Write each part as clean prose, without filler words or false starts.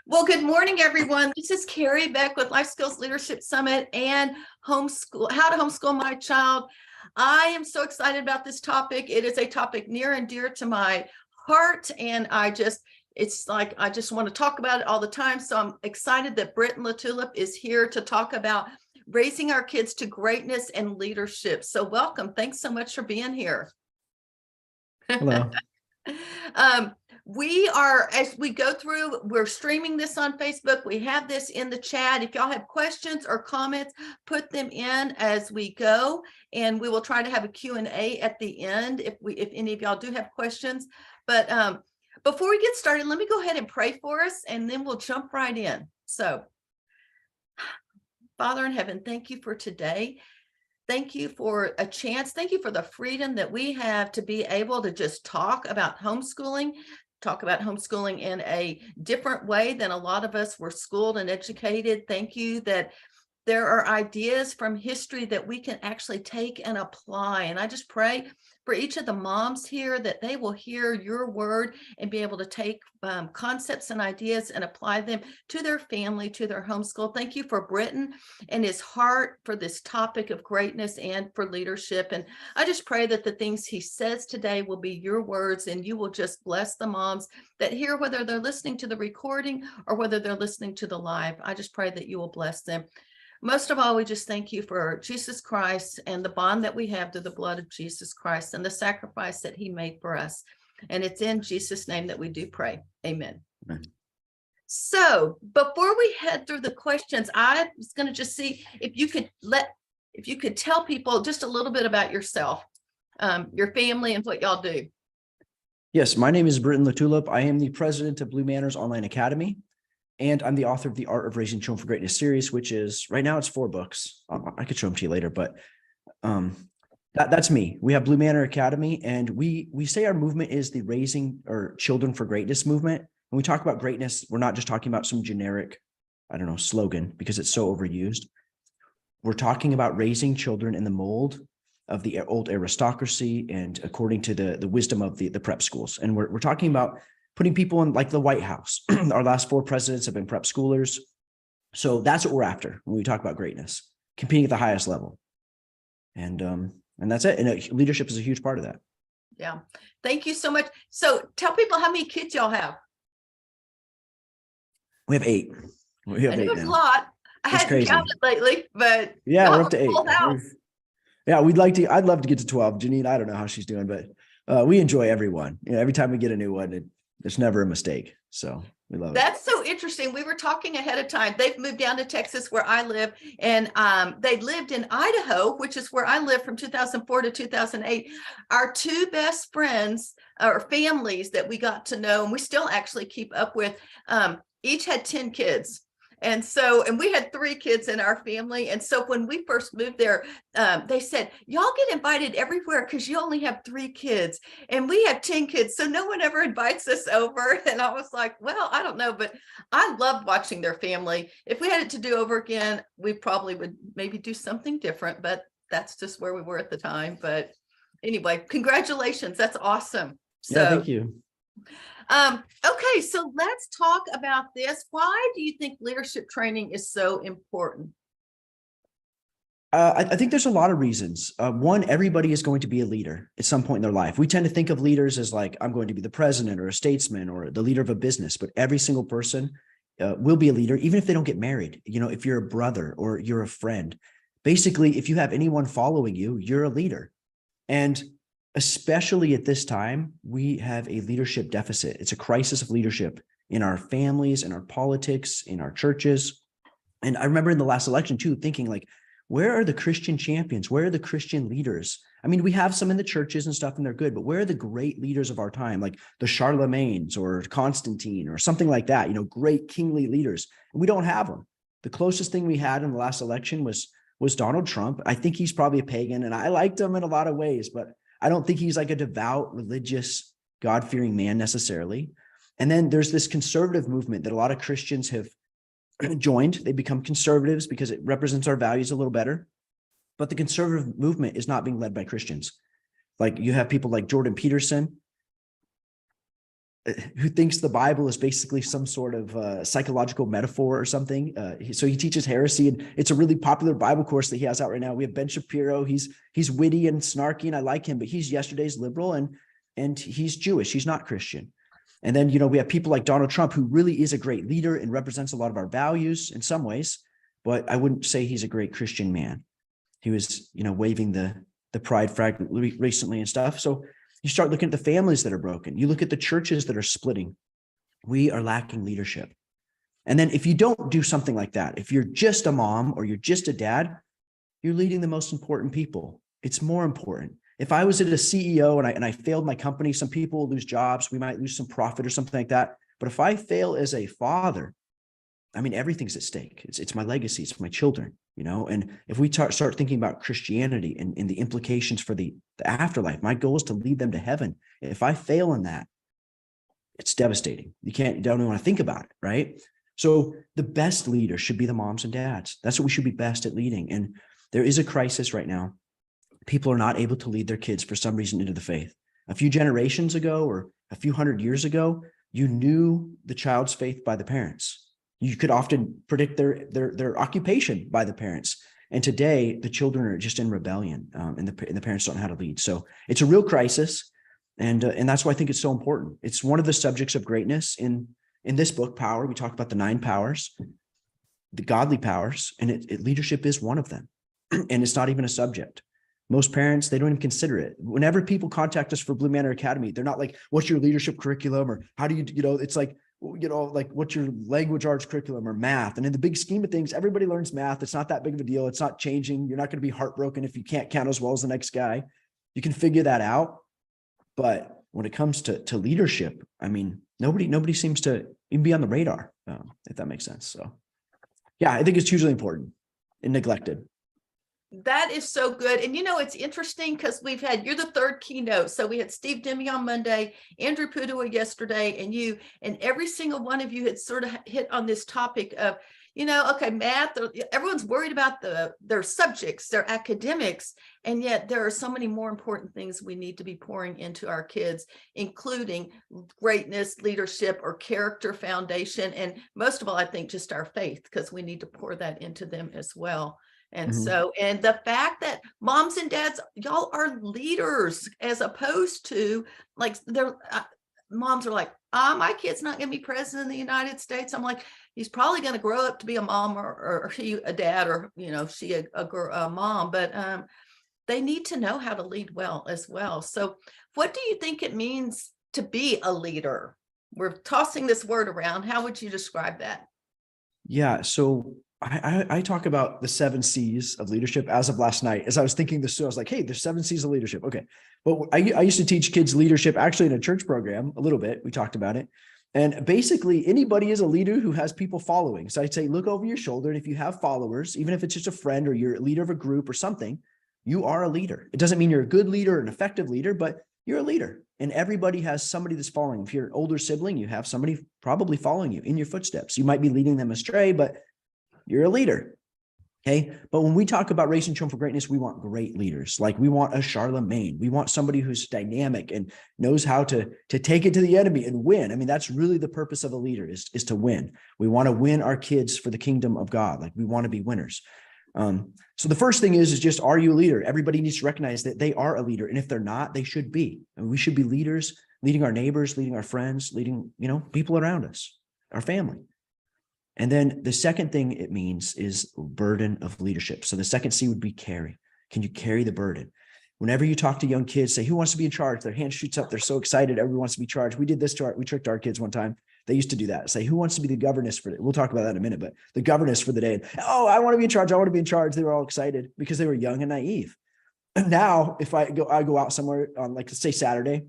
Well, good morning, everyone. This is Carrie Beck with Life Skills Leadership Summit and How to Homeschool My Child. I am so excited about this topic. It is a topic near and dear to my heart, and I just want to talk about it all the time. So I'm excited that Britton LaTulippe is here to talk about raising our kids to greatness and leadership. So welcome. Thanks so much for being here. Hello. We are, as we go through, we're streaming this on Facebook. We have this in the chat. If y'all have questions or comments, put them in as we go, and we will try to have a Q&A at the end if any of y'all do have questions. But before we get started, let me go ahead and pray for us, and then we'll jump right in. So, Father in heaven, thank you for today. Thank you for a chance. Thank you for the freedom that we have to be able to just talk about homeschooling in a different way than a lot of us were schooled and educated. Thank you that there are ideas from history that we can actually take and apply. And I just pray for each of the moms here that they will hear your word and be able to take concepts and ideas and apply them to their family, to their homeschool. Thank you for Britton and his heart for this topic of greatness and for leadership. And I just pray that the things he says today will be your words, and you will just bless the moms that hear, whether they're listening to the recording or whether they're listening to the live. I just pray that you will bless them. Most of all, we just thank you for Jesus Christ and the bond that we have through the blood of Jesus Christ and the sacrifice that he made for us. And it's in Jesus' name that we do pray. Amen. Amen. So before we head through the questions, I was going to just see if you could tell people just a little bit about yourself, your family, and what y'all do. Yes, my name is Britton LaTulippe. I am the president of Blue Manners Online Academy, and I'm the author of the Art of Raising Children for Greatness series, which is, right now it's 4 books. I could show them to you later, but that's me. We have Blue Manor Academy, and we say our movement is the Raising Children for Greatness movement. When we talk about greatness, we're not just talking about some generic, slogan, because it's so overused. We're talking about raising children in the mold of the old aristocracy and according to the wisdom of the prep schools. And we're talking about putting people in, like the White House. Our last 4 presidents have been prep schoolers. So that's what we're after when we talk about greatness, competing at the highest level. And that's it. And leadership is a huge part of that. Yeah. Thank you so much. So tell people how many kids y'all have. We have 8. We have 8 now. A lot. I hadn't counted lately, but yeah, we're up to 8. Yeah, I'd love to get to 12. Janine, I don't know how she's doing, but we enjoy everyone. Every time we get a new one, there's never a mistake. So we love it. That's so interesting. We were talking ahead of time. They've moved down to Texas where I live, and they lived in Idaho, which is where I lived from 2004 to 2008. Our 2 best friends or families that we got to know, and we still actually keep up with, each had 10 kids. And we had 3 kids in our family. And so when we first moved there, they said, y'all get invited everywhere because you only have 3 kids and we have 10 kids. So no one ever invites us over. And I was like, well, I don't know, but I loved watching their family. If we had it to do over again, we probably would maybe do something different, but that's just where we were at the time. But anyway, congratulations. That's awesome. So, yeah, thank you. Okay, so let's talk about this. Why do you think leadership training is so important? I think there's a lot of reasons. One, everybody is going to be a leader at some point in their life. We tend to think of leaders as like, I'm going to be the president or a statesman or the leader of a business, but every single person will be a leader, even if they don't get married. If you're a brother or you're a friend, basically, if you have anyone following you, you're a leader. And especially at this time, we have a leadership deficit. It's a crisis of leadership in our families, in our politics, in our churches. And I remember in the last election too, thinking like, where are the Christian champions? Where are the Christian leaders? I mean, we have some in the churches and stuff, and they're good, but where are the great leaders of our time, like the Charlemagnes or Constantine or something like that, great kingly leaders? And we don't have them. The closest thing we had in the last election was Donald Trump. I think he's probably a pagan, and I liked him in a lot of ways, but I don't think he's like a devout, religious, God-fearing man necessarily. And then there's this conservative movement that a lot of Christians have joined. They become conservatives because it represents our values a little better. But the conservative movement is not being led by Christians. Like you have people like Jordan Peterson who thinks the Bible is basically some sort of psychological metaphor or something. So he teaches heresy, and it's a really popular Bible course that he has out right now. We have Ben Shapiro. He's witty and snarky, and I like him, but he's yesterday's liberal, and he's Jewish. He's not Christian. And then, we have people like Donald Trump, who really is a great leader and represents a lot of our values in some ways, but I wouldn't say he's a great Christian man. He was, waving the pride flag recently and stuff. So you start looking at the families that are broken. You look at the churches that are splitting. We are lacking leadership. And then if you don't do something like that, if you're just a mom or you're just a dad, you're leading the most important people. It's more important. If I was at a CEO and I failed my company, some people will lose jobs. We might lose some profit or something like that. But if I fail as a father, everything's at stake. It's my legacy. It's my children, and if we start thinking about Christianity and the implications for the afterlife, my goal is to lead them to heaven. If I fail in that, it's devastating. You don't even want to think about it, right? So the best leaders should be the moms and dads. That's what we should be best at leading. And there is a crisis right now. People are not able to lead their kids for some reason into the faith. A few generations ago or a few hundred years ago, you knew the child's faith by the parents. You could often predict their occupation by the parents. And today, the children are just in rebellion, and the parents don't know how to lead. So it's a real crisis, and that's why I think it's so important. It's one of the subjects of greatness in this book, Power. We talk about the 9 powers, the godly powers, and leadership is one of them. And it's not even a subject. Most parents, they don't even consider it. Whenever people contact us for Blue Manor Academy, they're not like, "What's your leadership curriculum?" or "How do you?" It's like, like, "What's your language arts curriculum?" or math. And in the big scheme of things, everybody learns math. It's not that big of a deal. It's not changing. You're not going to be heartbroken if you can't count as well as the next guy. You can figure that out. But when it comes to leadership, nobody seems to even be on the radar, if that makes sense. So yeah, I think it's hugely important and neglected. That is so good. And it's interesting because you're the third keynote. So we had Steve Demme on Monday, Andrew Pudua yesterday, and you, and every single one of you had sort of hit on this topic of, okay, math, everyone's worried about their subjects, their academics, and yet there are so many more important things we need to be pouring into our kids, including greatness, leadership, or character foundation. And most of all, I think just our faith, because we need to pour that into them as well. And so, and the fact that moms and dads, y'all are leaders, as opposed to like moms are like, my kid's not going to be president of the United States. I'm like, he's probably going to grow up to be a mom or he a dad, or, she a mom, but they need to know how to lead well as well. So what do you think it means to be a leader? We're tossing this word around. How would you describe that? Yeah. So I talk about the 7 C's of leadership as of last night. As I was thinking this through, I was like, hey, there's 7 C's of leadership. Okay. But I used to teach kids leadership actually in a church program a little bit. We talked about it. And basically anybody is a leader who has people following. So I'd say, look over your shoulder. And if you have followers, even if it's just a friend or you're a leader of a group or something, you are a leader. It doesn't mean you're a good leader or an effective leader, but you're a leader. And everybody has somebody that's following. If you're an older sibling, you have somebody probably following you in your footsteps. You might be leading them astray, but you're a leader. Okay. But when we talk about raising children for greatness, we want great leaders. Like we want a Charlemagne. We want somebody who's dynamic and knows how to take it to the enemy and win. That's really the purpose of a leader is to win. We want to win our kids for the kingdom of God. Like we want to be winners. So the first thing is just, are you a leader? Everybody needs to recognize that they are a leader. And if they're not, they should be. We should be leaders, leading our neighbors, leading our friends, leading, people around us, our family. And then the second thing it means is burden of leadership. So the second C would be carry. Can you carry the burden? Whenever you talk to young kids, say, who wants to be in charge? Their hand shoots up. They're so excited. Everyone wants to be charged. We did this we tricked our kids one time. They used to do that. Say, who wants to be the governess for it? We'll talk about that in a minute, but the governess for the day. Oh, I want to be in charge. I want to be in charge. They were all excited because they were young and naive. And now if I go out somewhere on like, say Saturday,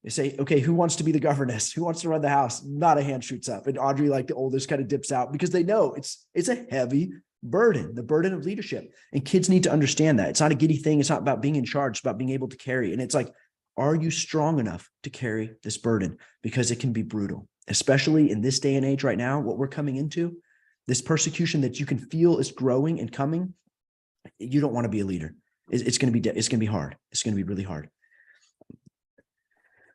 they say, okay, who wants to be the governess? Who wants to run the house? Not a hand shoots up. And Audrey, like the oldest, kind of dips out because they know it's a heavy burden, the burden of leadership. And kids need to understand that. It's not a giddy thing. It's not about being in charge. It's about being able to carry. And it's like, are you strong enough to carry this burden? Because it can be brutal, especially in this day and age right now, what we're coming into, this persecution that you can feel is growing and coming. You don't want to be a leader. It's going to be hard. It's going to be really hard.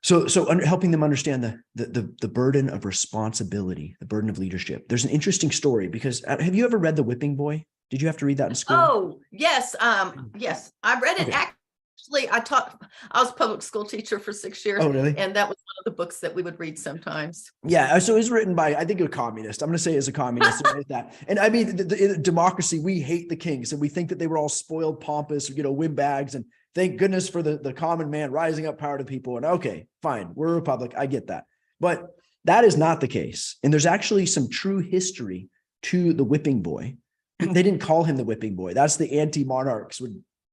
Helping them understand the burden of responsibility, the burden of leadership. There's an interesting story because have you ever read The Whipping Boy? Did you have to read that in school? Oh, yes. Yes, I read it. Okay. Actually, I was a public school teacher for 6 years. Oh, really? And that was one of the books that we would read sometimes. Yeah. So it's written by, I think, a communist. I'm going to say it's a communist. That. And I mean, in democracy, we hate the kings and we think that they were all spoiled, pompous, windbags. And thank goodness for the common man rising up power to people. And okay, fine. We're a republic. I get that. But that is not the case. And there's actually some true history to the whipping boy. They didn't call him the whipping boy. That's the anti-monarchs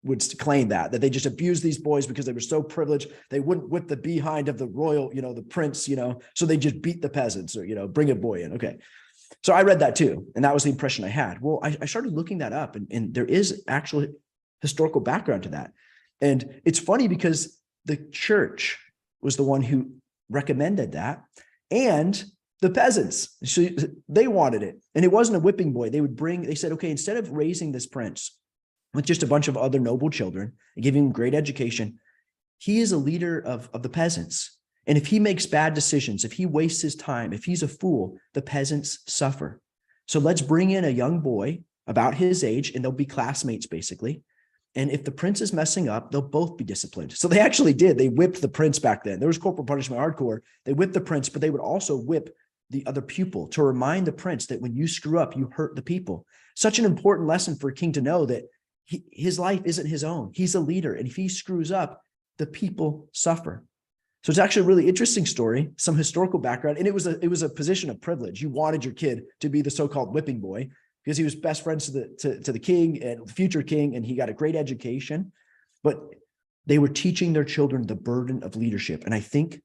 would claim that they just abused these boys because they were so privileged. They wouldn't whip the behind of the royal, the prince, so they just beat the peasants or, bring a boy in. Okay. So I read that too. And that was the impression I had. Well, I started looking that up and there is actual historical background to that. And it's funny because the church was the one who recommended that and the peasants, so they wanted it. And it wasn't a whipping boy. They said, okay, instead of raising this prince with just a bunch of other noble children and giving him great education, he is a leader of the peasants. And if he makes bad decisions, if he wastes his time, if he's a fool, the peasants suffer. So let's bring in a young boy about his age, and they'll be classmates basically. And if the prince is messing up, they'll both be disciplined. So they actually did. They whipped the prince back then. There was corporal punishment hardcore. They whipped the prince, but they would also whip the other pupil to remind the prince that when you screw up, you hurt the people. Such an important lesson for a king to know that his life isn't his own. He's a leader. And if he screws up, the people suffer. So it's actually a really interesting story, some historical background. And it was a position of privilege. You wanted your kid to be the so-called whipping boy because he was best friends to the king and future king, and he got a great education. But they were teaching their children the burden of leadership. And I think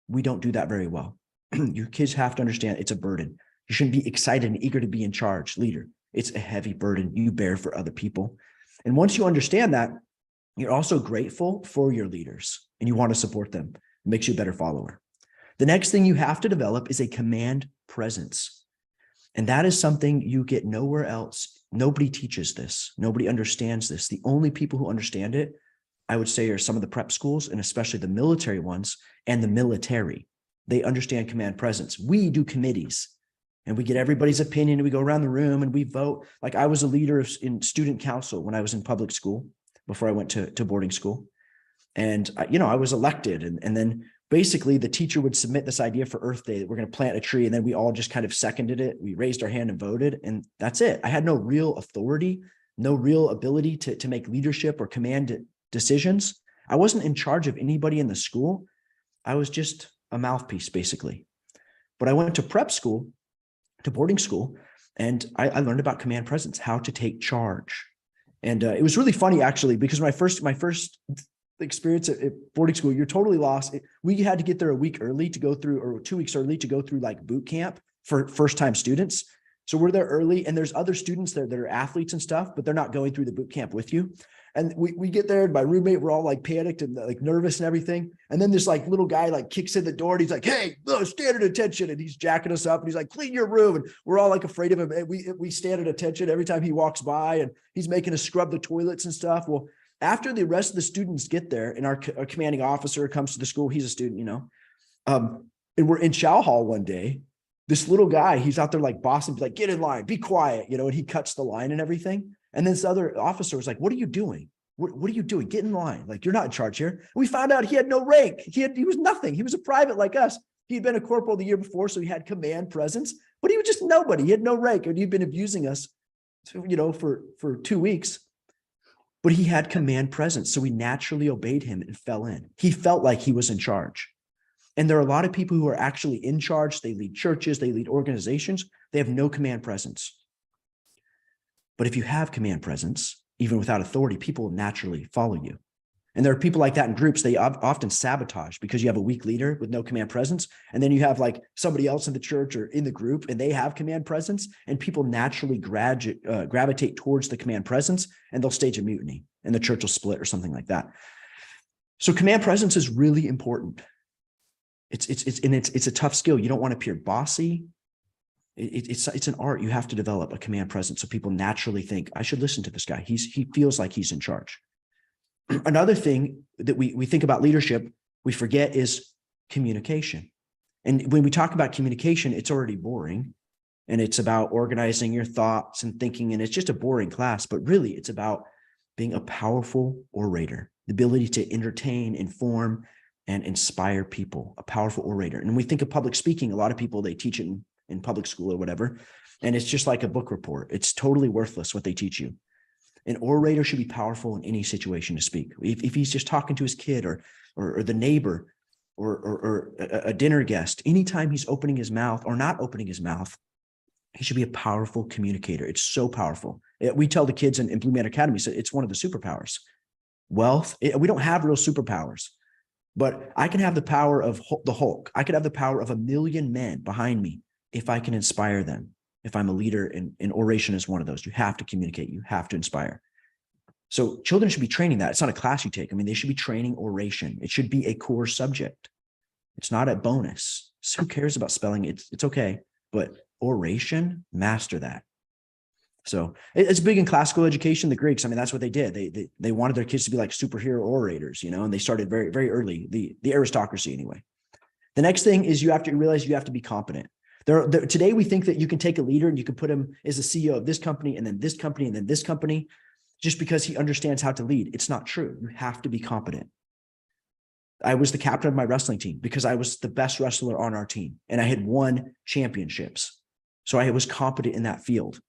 we don't do that very well. Your kids have to understand it's a burden. You shouldn't be excited and eager to be in charge, leader. It's a heavy burden you bear for other people. And once you understand that, you're also grateful for your leaders and you want to support them. It makes you a better follower. The next thing you have to develop is a command presence. And that is something you get nowhere else. Nobody teaches this. Nobody understands this. The only people who understand it, I would say, are some of the prep schools, and especially the military ones and the military. They understand command presence. We do committees and we get everybody's opinion and we go around the room and we vote. Like I was a leader in student council when I was in public school before I went to boarding school. And I was elected. And then basically the teacher would submit this idea for Earth Day that we're going to plant a tree. And then we all just kind of seconded it. We raised our hand and voted. And that's it. I had no real authority, no real ability to make leadership or command decisions. I wasn't in charge of anybody in the school. I was just a mouthpiece, basically. But I went to prep school, to boarding school, and I learned about command presence, how to take charge. And it was really funny, actually, because my first experience at boarding school, you're totally lost. We had to get there a week early to go through, or 2 weeks early to go through like boot camp for first-time students. So we're there early, and there's other students there that are athletes and stuff, but they're not going through the boot camp with you. And we get there, and my roommate, we're all like panicked and like nervous and everything. And then this like little guy like kicks in the door and he's like, "Hey, stand at attention." And he's jacking us up and he's like, "Clean your room." And we're all like afraid of him. And we stand at attention every time he walks by, and he's making us scrub the toilets and stuff. Well, after the rest of the students get there and our commanding officer comes to the school, he's a student, and we're in chow hall one day. This little guy, he's out there like bossing, like, "Get in line, be quiet," and he cuts the line and everything. And this other officer was like, "What are you doing? What are you doing? Get in line. Like, you're not in charge here." And we found out he had no rank. He was nothing. He was a private like us. He'd been a corporal the year before, so he had command presence, but he was just nobody. He had no rank, and he'd been abusing us, for 2 weeks. But he had command presence, so we naturally obeyed him and fell in. He felt like he was in charge. And there are a lot of people who are actually in charge. They lead churches, they lead organizations. They have no command presence. But if you have command presence, even without authority, people will naturally follow you. And there are people like that in groups. They often sabotage because you have a weak leader with no command presence. And then you have like somebody else in the church or in the group, and they have command presence, and people naturally gravitate towards the command presence, and they'll stage a mutiny and the church will split or something like that. So command presence is really important. It's a tough skill. You don't want to appear bossy. It's an art. You have to develop a command presence so people naturally think, "I should listen to this guy. He feels like he's in charge." Another thing that we think about leadership, we forget, is communication. And when we talk about communication, it's already boring. And it's about organizing your thoughts and thinking. And it's just a boring class. But really, it's about being a powerful orator, the ability to entertain, inform, and inspire people, a powerful orator. And when we think of public speaking, a lot of people, they teach it in public school or whatever. And it's just like a book report. It's totally worthless what they teach you. An orator should be powerful in any situation to speak. If he's just talking to his kid or the neighbor or a dinner guest, anytime he's opening his mouth or not opening his mouth, he should be a powerful communicator. It's so powerful. We tell the kids in Blue Man Academy, so it's one of the superpowers. Wealth, we don't have real superpowers, but I can have the power of the Hulk. I could have the power of 1 million men behind me if I can inspire them. If I'm a leader, and oration is one of those. You have to communicate. You have to inspire. So children should be training that. It's not a class you take. I mean, they should be training oration. It should be a core subject. It's not a bonus. So who cares about spelling? It's okay. But oration, master that. So it's big in classical education. The Greeks, I mean, that's what they did. They wanted their kids to be like superhero orators, and they started very, very early, the aristocracy anyway. The next thing is you have to realize you have to be competent. Today, we think that you can take a leader and you can put him as the CEO of this company and then this company and then this company just because he understands how to lead. It's not true. You have to be competent. I was the captain of my wrestling team because I was the best wrestler on our team and I had won championships. So I was competent in that field.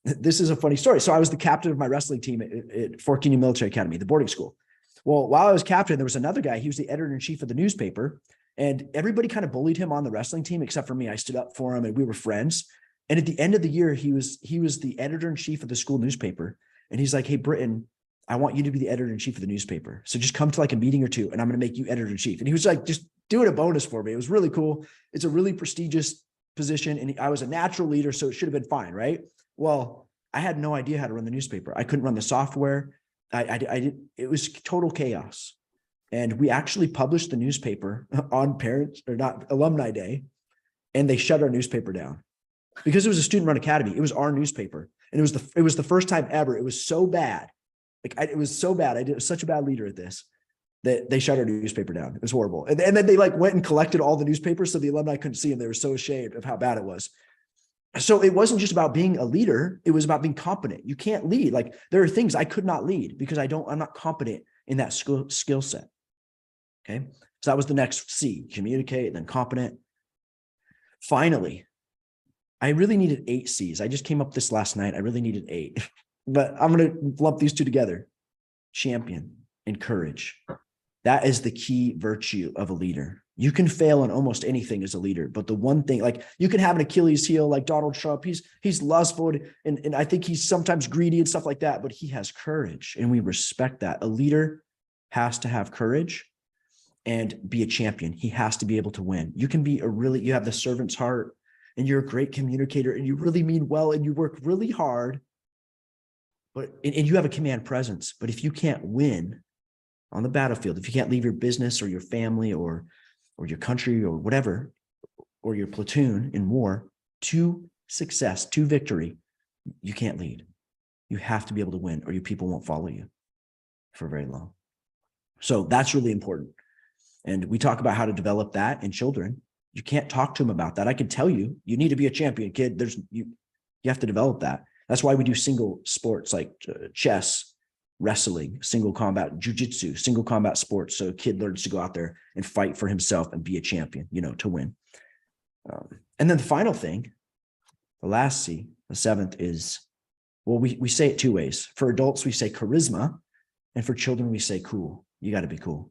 This is a funny story. So I was the captain of my wrestling team at Fort Union Military Academy, the boarding school. Well, while I was captain, there was another guy. He was the editor-in-chief of the newspaper. And everybody kind of bullied him on the wrestling team, except for me. I stood up for him and we were friends. And at the end of the year, he was the editor-in-chief of the school newspaper. And he's like, hey, Britton, I want you to be the editor-in-chief of the newspaper. So just come to like a meeting or two and I'm going to make you editor-in-chief. And he was like, just doing a bonus for me. It was really cool. It's a really prestigious position. And I was a natural leader, so it should have been fine, right? Well, I had no idea how to run the newspaper. I couldn't run the software. It was total chaos. And we actually published the newspaper on alumni day, and they shut our newspaper down because it was a student-run academy. It was our newspaper, and it was the first time ever. It was so bad, it was so bad. I was such a bad leader at this that they shut our newspaper down. It was horrible, and then they went and collected all the newspapers so the alumni couldn't see them. They were so ashamed of how bad it was. So it wasn't just about being a leader; it was about being competent. You can't lead. There are things I could not lead because I'm not competent in that skill set. Okay. So that was the next C, communicate, then competent. Finally, I really needed 8 C's. I just came up this last night. I really needed 8, but I'm going to lump these two together. Champion and courage. That is the key virtue of a leader. You can fail on almost anything as a leader, but the one thing, you can have an Achilles heel like Donald Trump. He's lustful and I think he's sometimes greedy and stuff like that, but he has courage and we respect that. A leader has to have courage and be a champion. He has to be able to win. You can be you have the servant's heart and you're a great communicator and you really mean well and you work really hard, and you have a command presence. But if you can't win on the battlefield, if you can't leave your business or your family or your country or whatever, or your platoon in war to success, to victory, you can't lead. You have to be able to win or your people won't follow you for very long. So that's really important. And we talk about how to develop that in children. You can't talk to them about that. I can tell you, you need to be a champion, kid. You have to develop that. That's why we do single sports like chess, wrestling, single combat, jujitsu, single combat sports. So a kid learns to go out there and fight for himself and be a champion, to win. And then the final thing, the last C, the 7th is, well, we say it 2 ways. For adults, we say charisma. And for children, we say cool. You got to be cool.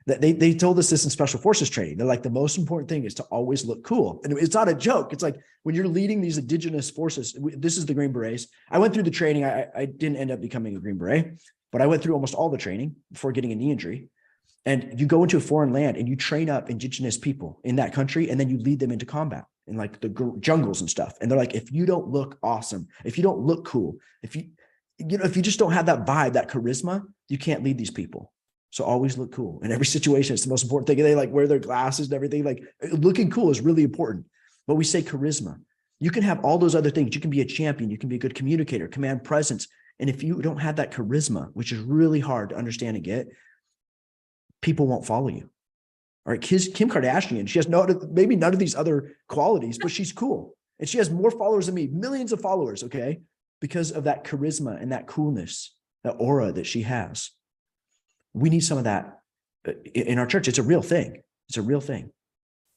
They told us this in special forces training. They're like, the most important thing is to always look cool. And it's not a joke. It's like when you're leading these indigenous forces, this is the Green Berets. I went through the training. I didn't end up becoming a Green Beret, but I went through almost all the training before getting a knee injury. And you go into a foreign land and you train up indigenous people in that country, and then you lead them into combat in the jungles and stuff. And they're like, if you don't look awesome, if you don't look cool, if you just don't have that vibe, that charisma, you can't lead these people. So always look cool in every situation. It's the most important thing. They wear their glasses and everything. Looking cool is really important. But we say charisma. You can have all those other things. You can be a champion. You can be a good communicator, command presence. And if you don't have that charisma, which is really hard to understand and get, people won't follow you. All right. Kim Kardashian, she has maybe none of these other qualities, but she's cool. And she has more followers than me, millions of followers. Okay. Because of that charisma and that coolness, that aura that she has. We need some of that in our church. It's a real thing. It's a real thing.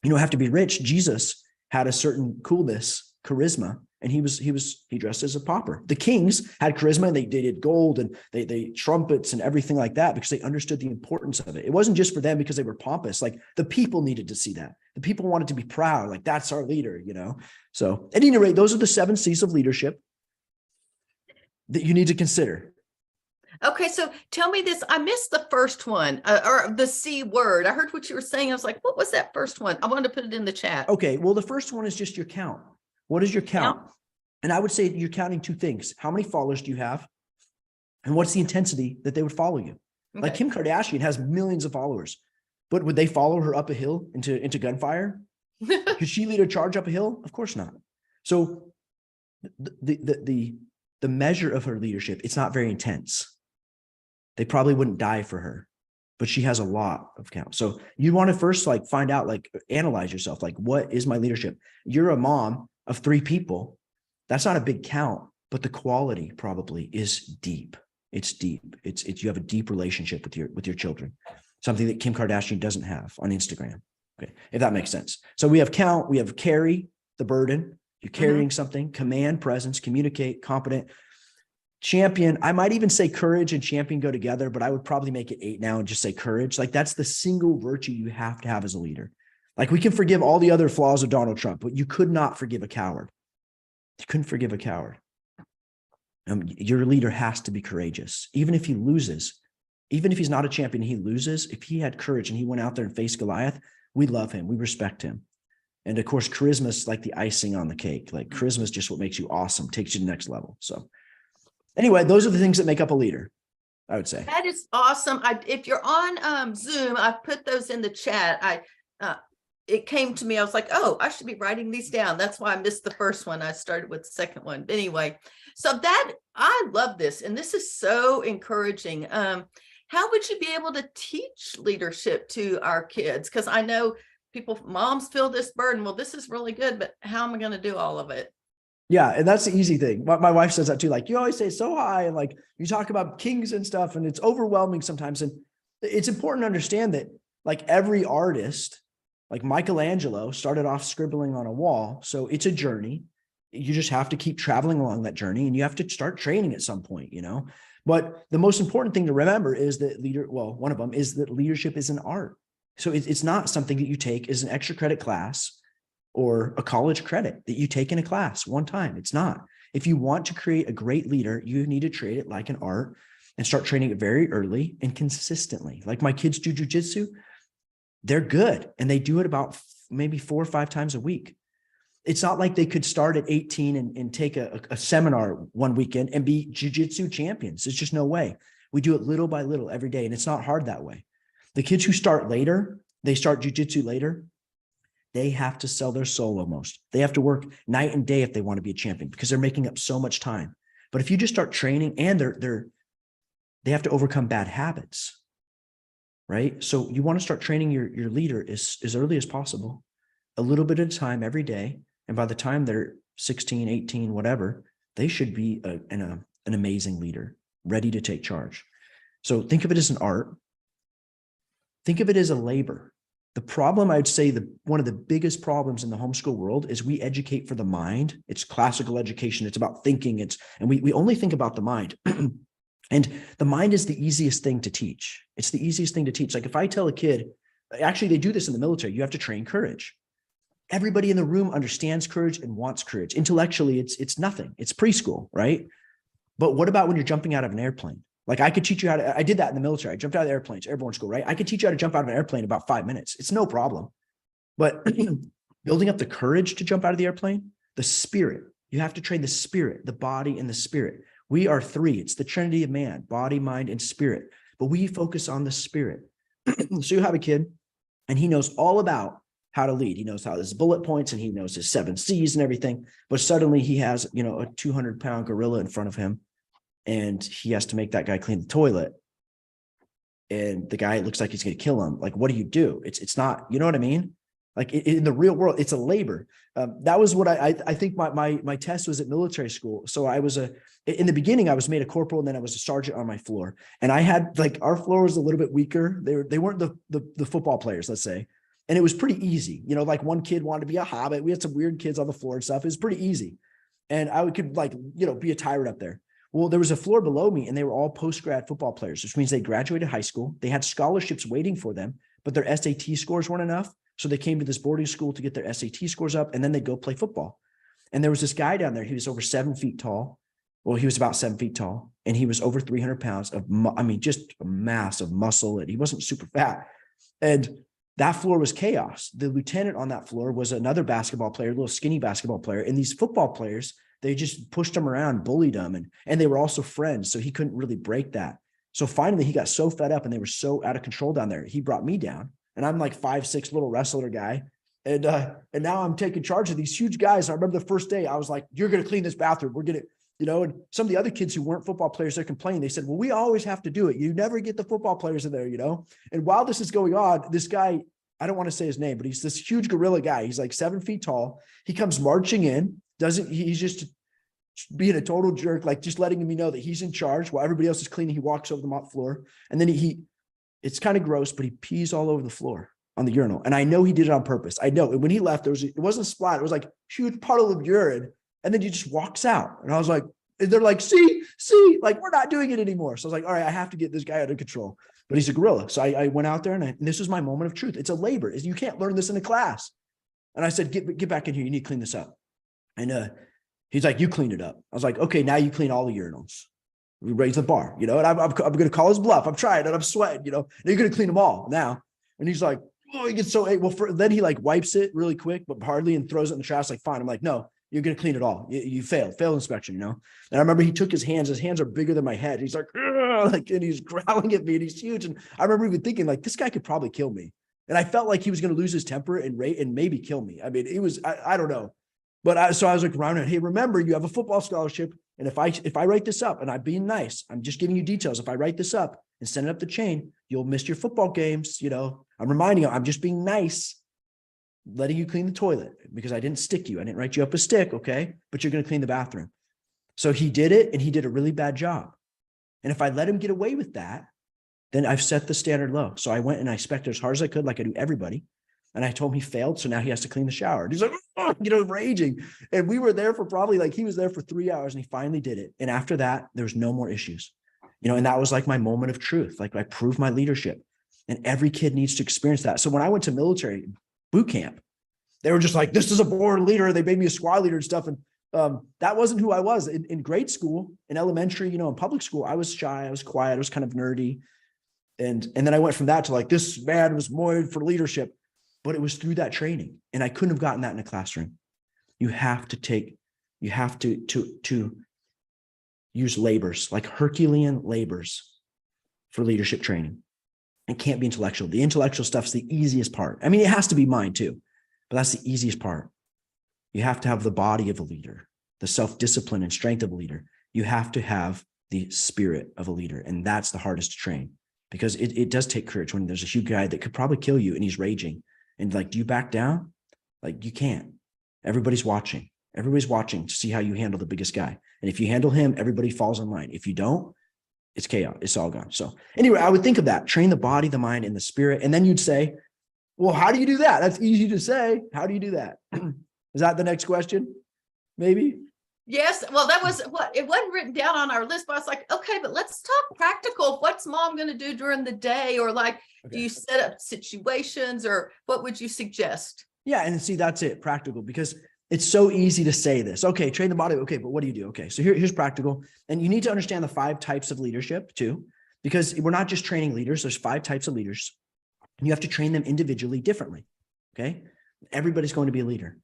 You don't have to be rich. Jesus had a certain coolness, charisma, and he dressed as a pauper. The kings had charisma, and they did gold and they trumpets and everything like that because they understood the importance of it. It wasn't just for them because they were pompous. Like the people needed to see that. The people wanted to be proud. Like that's our leader, you know? So at any rate, those are the 7 C's of leadership that you need to consider. Okay, so tell me this. I missed the first one, or the C word. I heard what you were saying. I was like, what was that first one? I wanted to put it in the chat. Okay, well, the first one is just your count. What is your count? And I would say you're counting 2 things. How many followers do you have? And what's the intensity that they would follow you? Okay. Like Kim Kardashian has millions of followers, but would they follow her up a hill into gunfire? Could she lead a charge up a hill? Of course not. So the measure of her leadership, it's not very intense. They probably wouldn't die for her, but she has a lot of count. So you want to first like find out, like analyze yourself. Like, what is my leadership? You're a mom of 3 people. That's not a big count, but the quality probably is deep. It's deep. It's you have a deep relationship with your children, something that Kim Kardashian doesn't have on Instagram. Okay, if that makes sense. So we have count, we have carry, the burden. You're carrying something, command, presence, communicate, competent. Champion, I might even say courage and champion go together, but I would probably make it 8 now and just say courage. Like that's the single virtue you have to have as a leader. Like we can forgive all the other flaws of Donald Trump, but you could not forgive a coward. You couldn't forgive a coward. Your leader has to be courageous. Even if he loses, even if he's not a champion, he loses. If he had courage and he went out there and faced Goliath, we love him. We respect him. And of course, charisma is like the icing on the cake. Like charisma is just what makes you awesome, takes you to the next level. So anyway, those are the things that make up a leader, I would say. That is awesome. If you're on Zoom, I put those in the chat. It came to me. I was like, oh, I should be writing these down. That's why I missed the first one. I started with the second one. But anyway, so I love this. And this is so encouraging. How would you be able to teach leadership to our kids? Because I know moms feel this burden. Well, this is really good, but how am I going to do all of it? Yeah. And that's the easy thing. My wife says that too. Like you always say so high and like you talk about kings and stuff and it's overwhelming sometimes. And it's important to understand that like every artist, like Michelangelo started off scribbling on a wall. So it's a journey. You just have to keep traveling along that journey and you have to start training at some point, you know, but the most important thing to remember is that one of them is that leadership is an art. So it's not something that you take as an extra credit class or a college credit that you take in a class one time. It's not. If you want to create a great leader, you need to treat it like an art and start training it very early and consistently. Like my kids do jujitsu, they're good. And they do it about maybe 4 or 5 times a week. It's not like they could start at 18 and take a seminar one weekend and be jujitsu champions. There's just no way. We do it little by little every day. And it's not hard that way. The kids who start later, they start jujitsu later, they have to sell their soul almost. They have to work night and day if they want to be a champion because they're making up so much time. But if you just start training and they have to overcome bad habits, right? So you want to start training your leader as early as possible, a little bit at a time every day. And by the time they're 16, 18, whatever, they should be an amazing leader, ready to take charge. So think of it as an art. Think of it as a labor. The problem, I would say, one of the biggest problems in the homeschool world is we educate for the mind. It's classical education. It's about thinking. And we only think about the mind. And the mind is the easiest thing to teach. It's the easiest thing to teach. Like if I tell a kid, actually they do this in the military, you have to train courage. Everybody in the room understands courage and wants courage. Intellectually, it's nothing. It's preschool, right? But what about when you're jumping out of an airplane? Like I could teach you I did that in the military. I jumped out of airplanes, airborne school, right? I could teach you how to jump out of an airplane in about 5 minutes. It's no problem. But building up the courage to jump out of the airplane, the spirit, you have to train the spirit, the body and the spirit. We are 3. It's the Trinity of man, body, mind, and spirit. But we focus on the spirit. So you have a kid and he knows all about how to lead. He knows how his bullet points and he knows his 7 C's and everything. But suddenly he has, a 200-pound gorilla in front of him and he has to make that guy clean the toilet. and the guy looks like he's going to kill him. Like, what do you do? It's not, you know what I mean? Like in the real world, it's a labor. That was what I think my test was at military school. So in the beginning, I was made a corporal, and then I was a sergeant on my floor. And I had, like, our floor was a little bit weaker. They weren't the football players, let's say. And it was pretty easy. You know, like one kid wanted to be a hobbit. We had some weird kids on the floor and stuff. It was pretty easy. And I could, like, you know, be a tyrant up there. Well, there was a floor below me, and they were all post-grad football players, which means they graduated high school. They had scholarships waiting for them, but their SAT scores weren't enough. So they came to this boarding school to get their SAT scores up, and then they'd go play football. And there was this guy down there. He was over 7 feet tall. Well, he was about 7 feet tall, and he was over 300 pounds just a mass of muscle, and he wasn't super fat. And that floor was chaos. The lieutenant on that floor was another basketball player, a little skinny basketball player. And these football players, they just pushed him around, bullied him, and they were also friends. So he couldn't really break that. So finally he got so fed up, and they were so out of control down there. He brought me down, and I'm like 5'6" little wrestler guy. And now I'm taking charge of these huge guys. I remember the first day I was like, you're going to clean this bathroom. We're going to, you know, and some of the other kids who weren't football players, they're complaining. They said, well, we always have to do it. You never get the football players in there, you know? And while this is going on, this guy, I don't want to say his name, but he's this huge gorilla guy. He's like 7 feet tall. He comes marching in, he's just being a total jerk, like just letting me know that he's in charge while everybody else is cleaning. He walks over the mop floor, and then it's kind of gross, but he pees all over the floor on the urinal. And I know he did it on purpose. I know. And when he left, it wasn't splat. It was like a huge puddle of urine. And then he just walks out. And I was like, and they're like, see, like, we're not doing it anymore. So I was like, all right, I have to get this guy under control. But he's a gorilla. So I went out there, and this was my moment of truth. It's a labor. You can't learn this in a class. And I said, get back in here. You need to clean this up. And he's like, you clean it up. I was like, okay, now you clean all the urinals. We raise the bar, you know, and I'm going to call his bluff. I'm trying, and I'm sweating, you know, and you're going to clean them all now. And he's like, oh, he gets so, then he like wipes it really quick, but hardly, and throws it in the trash. Like, fine. I'm like, no, you're going to clean it all. You failed inspection, you know? And I remember he took his hands are bigger than my head. He's like, and he's growling at me, and he's huge. And I remember even thinking, like, this guy could probably kill me. And I felt like he was going to lose his temper and maybe kill me. I mean, it was, I don't know. But so I was like, Ryan, hey, remember, you have a football scholarship. And if I write this up, and I'm being nice, I'm just giving you details. If I write this up and send it up the chain, you'll miss your football games. You know, I'm reminding you, I'm just being nice, letting you clean the toilet because I didn't stick you. I didn't write you up a stick. Okay. But you're going to clean the bathroom. So he did it, and he did a really bad job. And if I let him get away with that, then I've set the standard low. So I went and I inspected as hard as I could, like I do everybody. And I told him he failed. So now he has to clean the shower. And he's like, oh, you know, raging. And we were there for probably, like, he was there for 3 hours, and he finally did it. And after that, there was no more issues, you know, and that was like my moment of truth. Like, I proved my leadership, and every kid needs to experience that. So when I went to military boot camp, they were just like, this is a board leader. They made me a squad leader and stuff. And that wasn't who I was in grade school, in elementary, you know, in public school. I was shy. I was quiet. I was kind of nerdy. And then I went from that to like, this man was made for leadership. But it was through that training, and I couldn't have gotten that in a classroom. You have to use labors, like Herculean labors, for leadership training. It can't be intellectual. The intellectual stuff's the easiest part. I mean, it has to be mine too, but that's the easiest part. You have to have the body of a leader, the self-discipline and strength of a leader. You have to have the spirit of a leader, and that's the hardest to train, because it does take courage when there's a huge guy that could probably kill you and he's raging. And like, do you back down? Like, you can't. Everybody's watching. Everybody's watching to see how you handle the biggest guy. And if you handle him, everybody falls in line. If you don't, it's chaos. It's all gone. So anyway, I would think of that. Train the body, the mind, and the spirit. And then you'd say, well, how do you do that? That's easy to say. How do you do that? Is that the next question? Maybe? Yes. Well, that was what it wasn't written down on our list, but I was like, okay, but let's talk practical. What's mom going to do during the day? Or like, do you set up situations, or what would you suggest? Yeah. And see, that's it. Practical, because it's so easy to say this. Okay. Train the body. Okay. But what do you do? Okay. So here's practical. And you need to understand the 5 types of leadership too, because we're not just training leaders. There's 5 types of leaders, and you have to train them individually differently. Okay. Everybody's going to be a leader.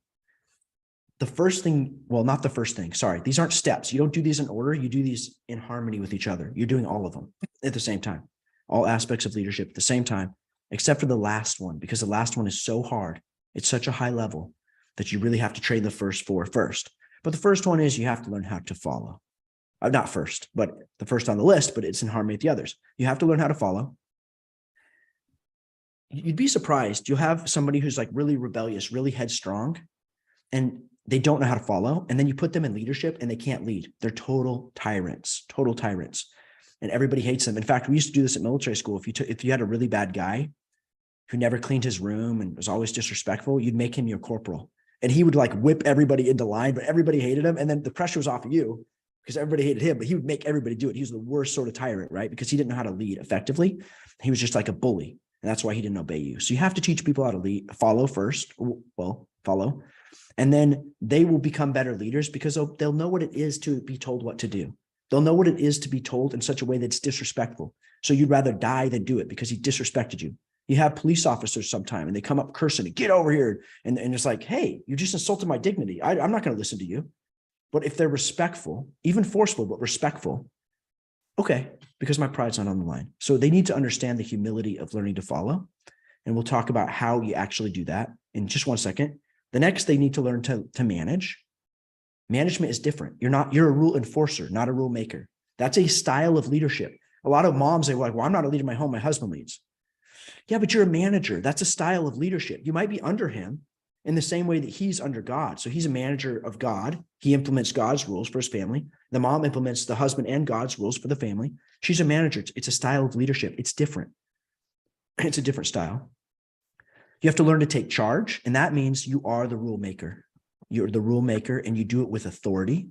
The first thing, well, not the first thing, sorry. These aren't steps. You don't do these in order. You do these in harmony with each other. You're doing all of them at the same time, all aspects of leadership at the same time, except for the last one, because the last one is so hard. It's such a high level that you really have to train the first 4 first. But the first one is you have to learn how to follow. Not first, but the first on the list, but it's in harmony with the others. You have to learn how to follow. You'd be surprised. You'll have somebody who's like really rebellious, really headstrong, and they don't know how to follow. And then you put them in leadership and they can't lead. They're total tyrants. And everybody hates them. In fact, we used to do this at military school. If you had a really bad guy who never cleaned his room and was always disrespectful, you'd make him your corporal. And he would like whip everybody into line, but everybody hated him. And then the pressure was off of you because everybody hated him, but he would make everybody do it. He was the worst sort of tyrant, right? Because he didn't know how to lead effectively. He was just like a bully. And that's why he didn't obey you. So you have to teach people how to lead, follow first. Well, follow. And then they will become better leaders because they'll know what it is to be told what to do. They'll know what it is to be told in such a way that's disrespectful. So you'd rather die than do it because he disrespected you. You have police officers sometime and they come up cursing, get over here. And it's like, hey, you just insulted my dignity. I'm not going to listen to you. But if they're respectful, even forceful, but respectful, okay, because my pride's not on the line. So they need to understand the humility of learning to follow. And we'll talk about how you actually do that in just one second. The next, they need to learn to manage. Management is different. You're a rule enforcer, not a rule maker. That's a style of leadership. A lot of moms, they were like, well, I'm not a leader in my home. My husband leads. Yeah, but you're a manager. That's a style of leadership. You might be under him in the same way that he's under God. So he's a manager of God. He implements God's rules for his family. The mom implements the husband and God's rules for the family. She's a manager. It's a style of leadership. It's different. It's a different style. You have to learn to take charge. And that means you are the rule maker. You're the rule maker and you do it with authority.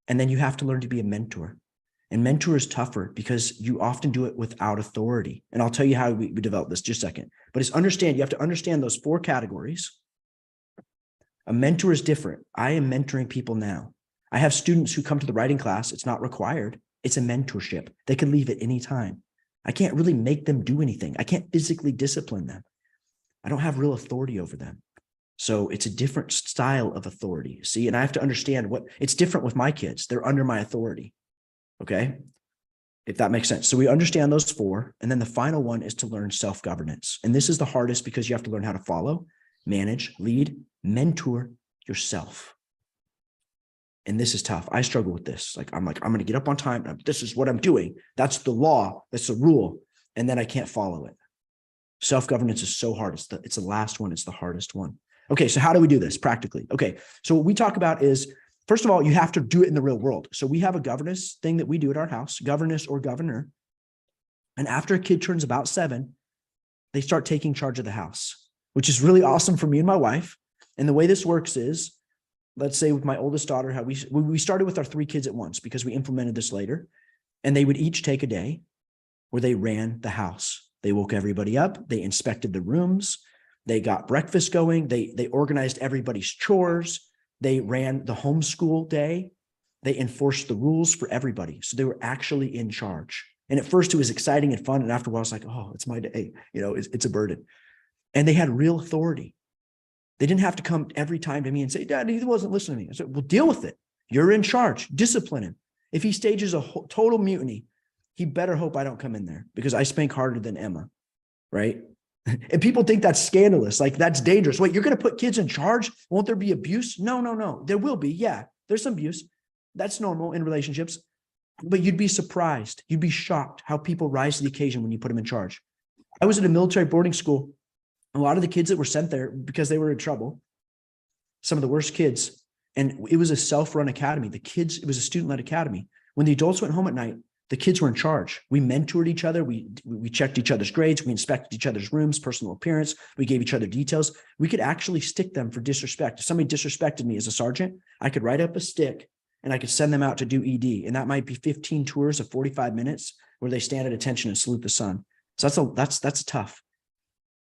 And then you have to learn to be a mentor. And mentor is tougher because you often do it without authority. And I'll tell you how we develop this just a second. But it's you have to understand those 4 categories. A mentor is different. I am mentoring people now. I have students who come to the writing class. It's not required. It's a mentorship. They can leave at any time. I can't really make them do anything. I can't physically discipline them. I don't have real authority over them. So it's a different style of authority. See, and I have to understand it's different with my kids. They're under my authority. Okay. If that makes sense. So we understand those 4. And then the final one is to learn self-governance. And this is the hardest because you have to learn how to follow, manage, lead, mentor yourself. And this is tough. I struggle with this. I'm going to get up on time. This is what I'm doing. That's the law. That's the rule. And then I can't follow it. Self-governance is so hard. It's the last one. It's the hardest one. Okay. So how do we do this practically? Okay. So what we talk about is, first of all, you have to do it in the real world. So we have a governess thing that we do at our house, governess or governor. And after a kid turns about 7, they start taking charge of the house, which is really awesome for me and my wife. And the way this works is, let's say with my oldest daughter, how we started with our 3 kids at once because we implemented this later. And they would each take a day where they ran the house. They woke everybody up. They inspected the rooms. They got breakfast going. They organized everybody's chores. They ran the homeschool day. They enforced the rules for everybody. So they were actually in charge. And at first it was exciting and fun. And after a while, it's like, oh, it's my day. It's a burden. And they had real authority. They didn't have to come every time to me and say, Dad, he wasn't listening to me. I said, well, deal with it. You're in charge. Discipline him. If he stages a total mutiny, he better hope I don't come in there because I spank harder than Emma, right? And people think that's scandalous. Like that's dangerous. Wait, you're going to put kids in charge? Won't there be abuse? No. There will be. Yeah, there's some abuse. That's normal in relationships. But you'd be surprised. You'd be shocked how people rise to the occasion when you put them in charge. I was at a military boarding school. A lot of the kids that were sent there because they were in trouble, some of the worst kids, and it was a self-run academy. It was a student-led academy. When the adults went home at night, the kids were in charge. We mentored each other. We checked each other's grades. We inspected each other's rooms, personal appearance. We gave each other details. We could actually stick them for disrespect. If somebody disrespected me as a sergeant, I could write up a stick and I could send them out to do ED. And that might be 15 tours of 45 minutes where they stand at attention and salute the sun. So that's tough.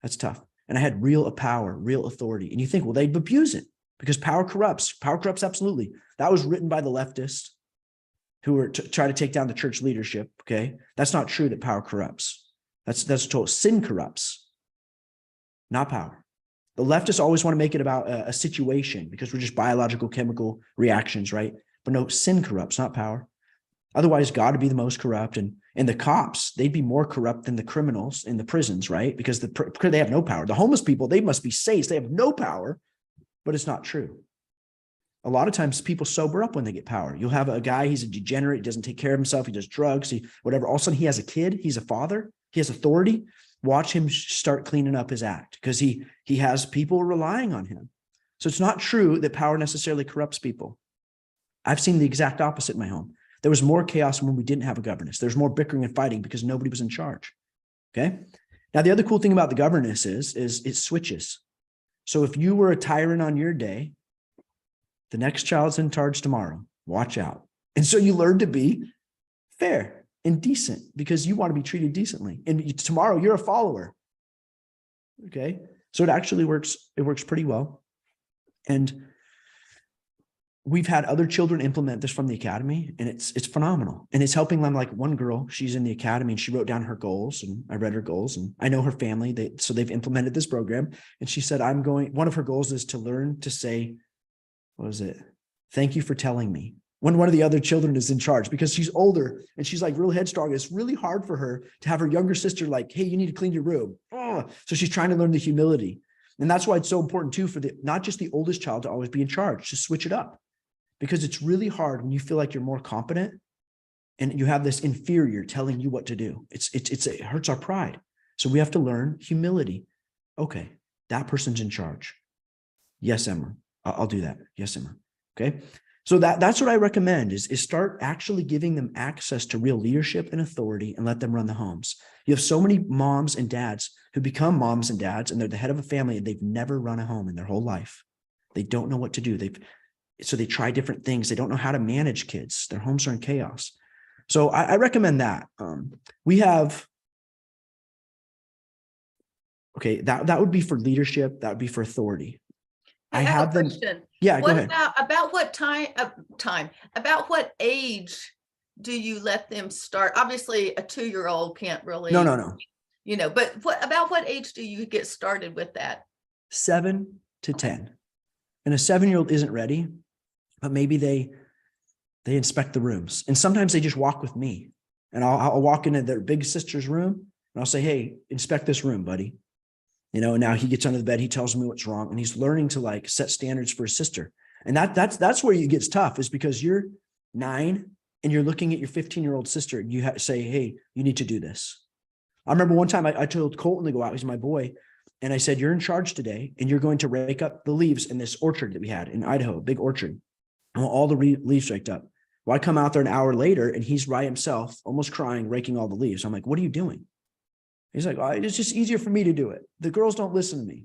That's tough. And I had real power, real authority. And you think, well, they'd abuse it because power corrupts. Power corrupts, absolutely. That was written by the leftists who were trying to take down the church leadership. Okay. That's not true that power corrupts. That's total. Sin corrupts, not power. The leftists always want to make it about a situation because we're just biological, chemical reactions, right? But no, sin corrupts, not power. Otherwise, God would be the most corrupt. And the cops, they'd be more corrupt than the criminals in the prisons, right? Because they have no power. The homeless people, they must be saints. They have no power, but it's not true. A lot of times people sober up when they get power. You'll have a guy, he's a degenerate, he doesn't take care of himself, he does drugs, whatever. All of a sudden he has a kid, he's a father, he has authority. watch him start cleaning up his act, because he has people relying on him. So it's not true that power necessarily corrupts people. I've seen the exact opposite in my home. There was more chaos when we didn't have a governess. There's more bickering and fighting because nobody was in charge. Okay. Now, the other cool thing about the governess is it switches. So if you were a tyrant on your day, the next child's in charge tomorrow. Watch out. And so you learn to be fair and decent because you want to be treated decently. And tomorrow you're a follower. Okay. So it actually works. It works pretty well. And we've had other children implement this from the academy, and it's phenomenal. And it's helping them. Like one girl, she's in the academy and she wrote down her goals, and I read her goals, and I know her family. So they've implemented this program. And she said, one of her goals is to learn to say, what was it? Thank you for telling me. When one of the other children is in charge, because she's older and she's like real headstrong. It's really hard for her to have her younger sister like, hey, you need to clean your room. Oh. So she's trying to learn the humility. And that's why it's so important too, for not just the oldest child to always be in charge, to switch it up, because it's really hard when you feel like you're more competent and you have this inferior telling you what to do. It hurts our pride. So we have to learn humility. Okay. That person's in charge. Yes, Emma. I'll do that. Yes, Emma. Okay. So that's what I recommend is start actually giving them access to real leadership and authority and let them run the homes. You have so many moms and dads who become moms and dads, and they're the head of a family and they've never run a home in their whole life. They don't know what to do. So they try different things. They don't know how to manage kids. Their homes are in chaos. So I recommend that. We have, okay, that would be for leadership. That would be for authority. I have a question. Yeah, go ahead. About what about what age do you let them start? Obviously, a 2-year-old can't really. No. But about what age do you get started with that? 7 to 10. And a 7-year-old isn't ready, but maybe they inspect the rooms. And sometimes they just walk with me, and I'll walk into their big sister's room and I'll say, hey, inspect this room, buddy. And now he gets under the bed, he tells me what's wrong, and he's learning to like set standards for his sister. And that's where it gets tough, is because you're 9 and you're looking at your 15-year-old sister and you have to say, hey, you need to do this. I remember one time I told Colton to go out, he's my boy. And I said, you're in charge today and you're going to rake up the leaves in this orchard that we had in Idaho, big orchard. I want all the leaves raked up. Well, I come out there an hour later and he's by himself, almost crying, raking all the leaves. I'm like, what are you doing? He's like, oh, it's just easier for me to do it. The girls don't listen to me.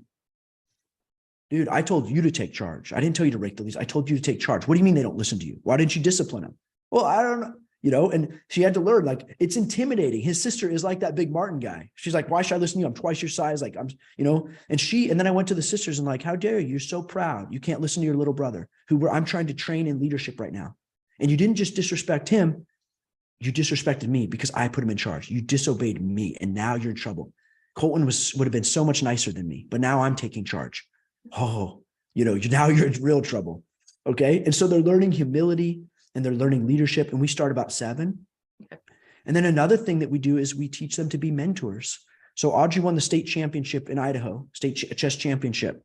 Dude, I told you to take charge. I didn't tell you to rake the leaves. I told you to take charge. What do you mean they don't listen to you? Why didn't you discipline them? Well, I don't know. And she had to learn, like, it's intimidating. His sister is like that big Martin guy. She's like, why should I listen to you? I'm twice your size. Like, and then I went to the sisters and like, how dare you? You're so proud. You can't listen to your little brother I'm trying to train in leadership right now. And you didn't just disrespect him. You disrespected me because I put him in charge. You disobeyed me, and now you're in trouble. Colton would have been so much nicer than me, but now I'm taking charge. Oh, now you're in real trouble. Okay. And so they're learning humility and they're learning leadership. And we start about 7. Okay. And then another thing that we do is we teach them to be mentors. So Audrey won the state championship in Idaho, state chess championship.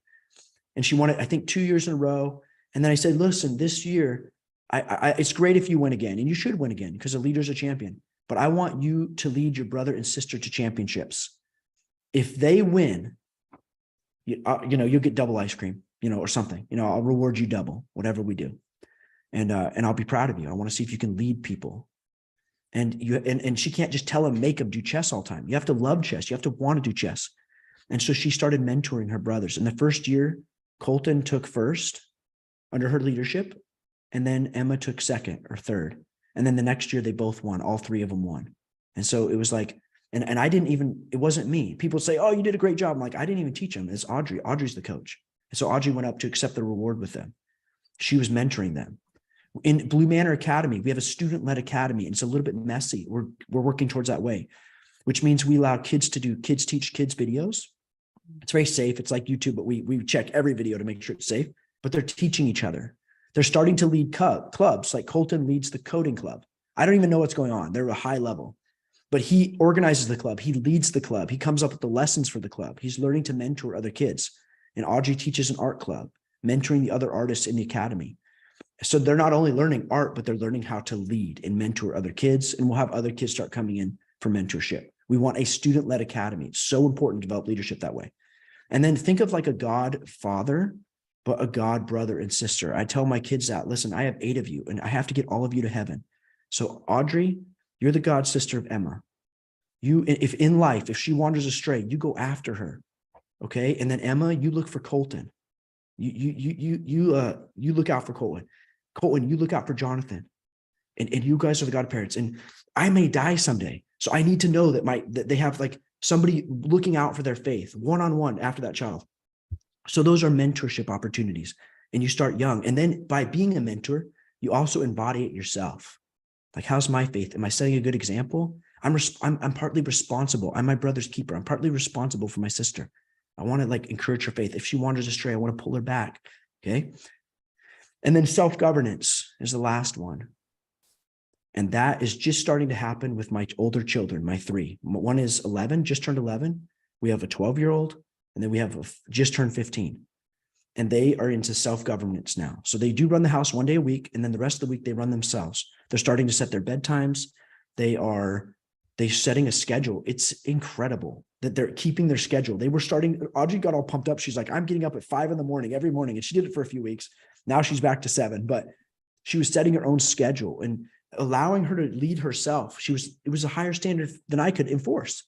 And she won it, I think, 2 years in a row. And then I said, listen, this year, it's great if you win again, and you should win again because a leader's a champion, but I want you to lead your brother and sister to championships. If they win, you'll get double ice cream, or something, I'll reward you double, whatever we do. And I'll be proud of you. I want to see if you can lead people. And she can't just tell them, make them do chess all the time. You have to love chess. You have to want to do chess. And so she started mentoring her brothers. In the first year, Colton took first under her leadership. And then Emma took second or third. And then the next year they both won. All 3 of them won. And so it was like, and it wasn't me. People say, oh, you did a great job. I'm like, I didn't even teach them. It's Audrey. Audrey's the coach. And so Audrey went up to accept the reward with them. She was mentoring them. In Blue Manor Academy, we have a student-led academy. And it's a little bit messy. We're working towards that way, which means we allow kids to do kids teach kids videos. It's very safe. It's like YouTube, but we check every video to make sure it's safe, but they're teaching each other. They're starting to lead clubs, like Colton leads the coding club. I don't even know what's going on. They're a high level, but he organizes the club. He leads the club. He comes up with the lessons for the club. He's learning to mentor other kids. And Audrey teaches an art club, mentoring the other artists in the academy. So they're not only learning art, but they're learning how to lead and mentor other kids. And we'll have other kids start coming in for mentorship. We want a student-led academy. It's so important to develop leadership that way. And then think of like a God father, but a God brother and sister. I tell my kids that, listen, I have 8 of you and I have to get all of you to heaven. So Audrey, you're the God sister of Emma. If in life, if she wanders astray, you go after her. Okay. And then Emma, you look for Colton. You look out for Colton. Colton, you look out for Jonathan. And you guys are the godparents. And I may die someday. So I need to know that they have like somebody looking out for their faith one-on-one after that child. So those are mentorship opportunities. And you start young. And then by being a mentor, you also embody it yourself. Like, how's my faith? Am I setting a good example? I'm partly responsible. I'm my brother's keeper. I'm partly responsible for my sister. I want to like encourage her faith. If she wanders astray, I want to pull her back. Okay. And then self-governance is the last one. And that is just starting to happen with my older children, my 3. One is 11, just turned 11. We have a 12-year-old, and then we have just turned 15. And they are into self-governance now. So they do run the house one day a week, and then the rest of the week they run themselves. They're starting to set their bedtimes. They're setting a schedule. It's incredible that they're keeping their schedule. Audrey got all pumped up. She's like, I'm getting up at 5 a.m. every morning. And she did it for a few weeks. Now she's back to 7, but she was setting her own schedule and allowing her to lead herself. It was a higher standard than I could enforce.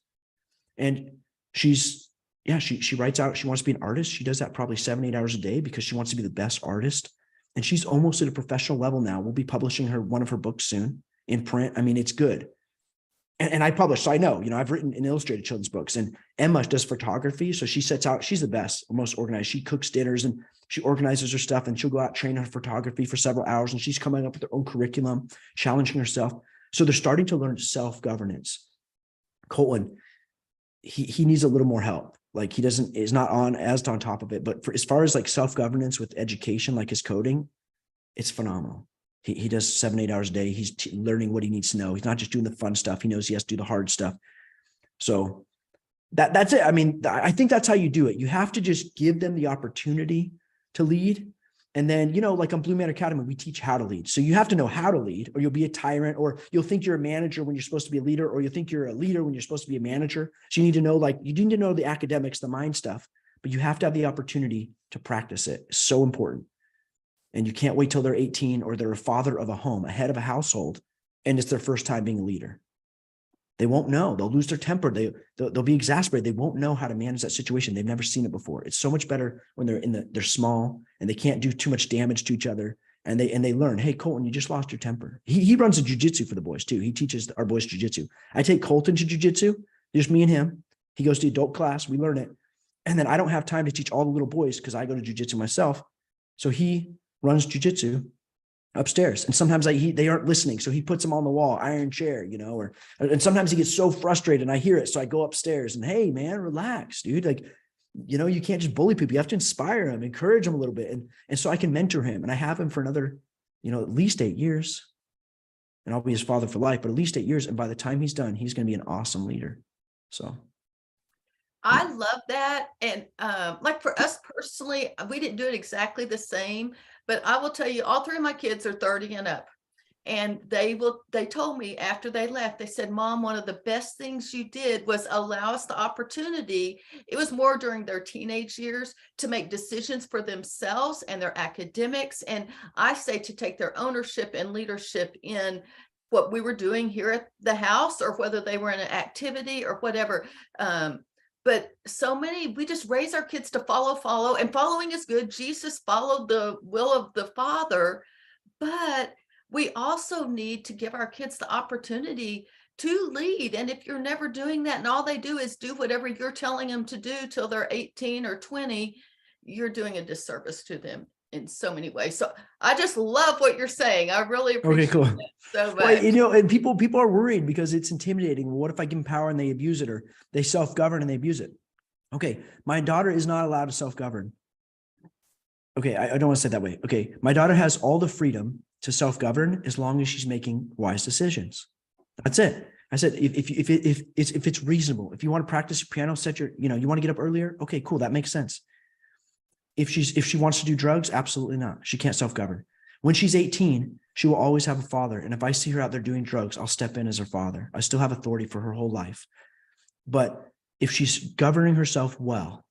And she writes out, she wants to be an artist. She does that probably 7-8 hours a day because she wants to be the best artist. And she's almost at a professional level now. We'll be publishing one of her books soon in print. I mean, it's good. And I publish, so I know, I've written and illustrated children's books, and Emma does photography. So she sets out, she's the best, most organized. She cooks dinners and she organizes her stuff, and she'll go out, train her photography for several hours. And she's coming up with her own curriculum, challenging herself. So they're starting to learn self-governance. Colton, he needs a little more help. Like is not on top of it, but as far as like self-governance with education, like his coding, it's phenomenal. He does 7-8 hours a day. He's learning what he needs to know. He's not just doing the fun stuff. He knows he has to do the hard stuff. So that's it. I mean, I think that's how you do it. You have to just give them the opportunity to lead. And then, like on Blue Man Academy, we teach how to lead. So you have to know how to lead, or you'll be a tyrant, or you'll think you're a manager when you're supposed to be a leader, or you'll think you're a leader when you're supposed to be a manager. So you need to know, the academics, the mind stuff, but you have to have the opportunity to practice it. It's so important. And you can't wait till they're 18 or they're a father of a home, a head of a household, and it's their first time being a leader. They won't know. They'll lose their temper. They'll be exasperated. They won't know how to manage that situation. They've never seen it before. It's so much better when they're small and they can't do too much damage to each other. And they learn, hey, Colton, you just lost your temper. He runs a jujitsu for the boys too. He teaches our boys jujitsu. I take Colton to jujitsu, just me and him. He goes to adult class. We learn it. And then I don't have time to teach all the little boys because I go to jujitsu myself. So he runs jujitsu upstairs. And sometimes they aren't listening. So he puts them on the wall, iron chair, and sometimes he gets so frustrated and I hear it. So I go upstairs and, hey man, relax, dude. Like, you can't just bully people. You have to inspire them, encourage them a little bit. And so I can mentor him, and I have him for another, at least 8 years, and I'll be his father for life, but at least 8 years. And by the time he's done, he's going to be an awesome leader. So. I love that. And like for us personally, we didn't do it exactly the same, but I will tell you, all 3 of my kids are 30 and up. And they told me after they left, they said, Mom, one of the best things you did was allow us the opportunity. It was more during their teenage years to make decisions for themselves and their academics. And I say to take their ownership and leadership in what we were doing here at the house, or whether they were in an activity or whatever. But so many, we just raise our kids to follow, and following is good. Jesus followed the will of the Father, but we also need to give our kids the opportunity to lead. And if you're never doing that and all they do is do whatever you're telling them to do till they're 18 or 20, you're doing a disservice to them in so many ways. So I just love what you're saying. I really appreciate cool. that so much. Well, and people are worried because it's intimidating. Well, what if I give them power and they abuse it, or they self-govern and they abuse it? Okay, my daughter is not allowed to self-govern. Okay, I don't want to say it that way. Okay, my daughter has all the freedom to self-govern as long as she's making wise decisions. That's it. I said, if it's reasonable, if you want to practice your piano, you want to get up earlier. Okay, cool. That makes sense. If she wants to do drugs, absolutely not. She can't self-govern. When she's 18, she will always have a father. And if I see her out there doing drugs, I'll step in as her father. I still have authority for her whole life. But if she's governing herself well,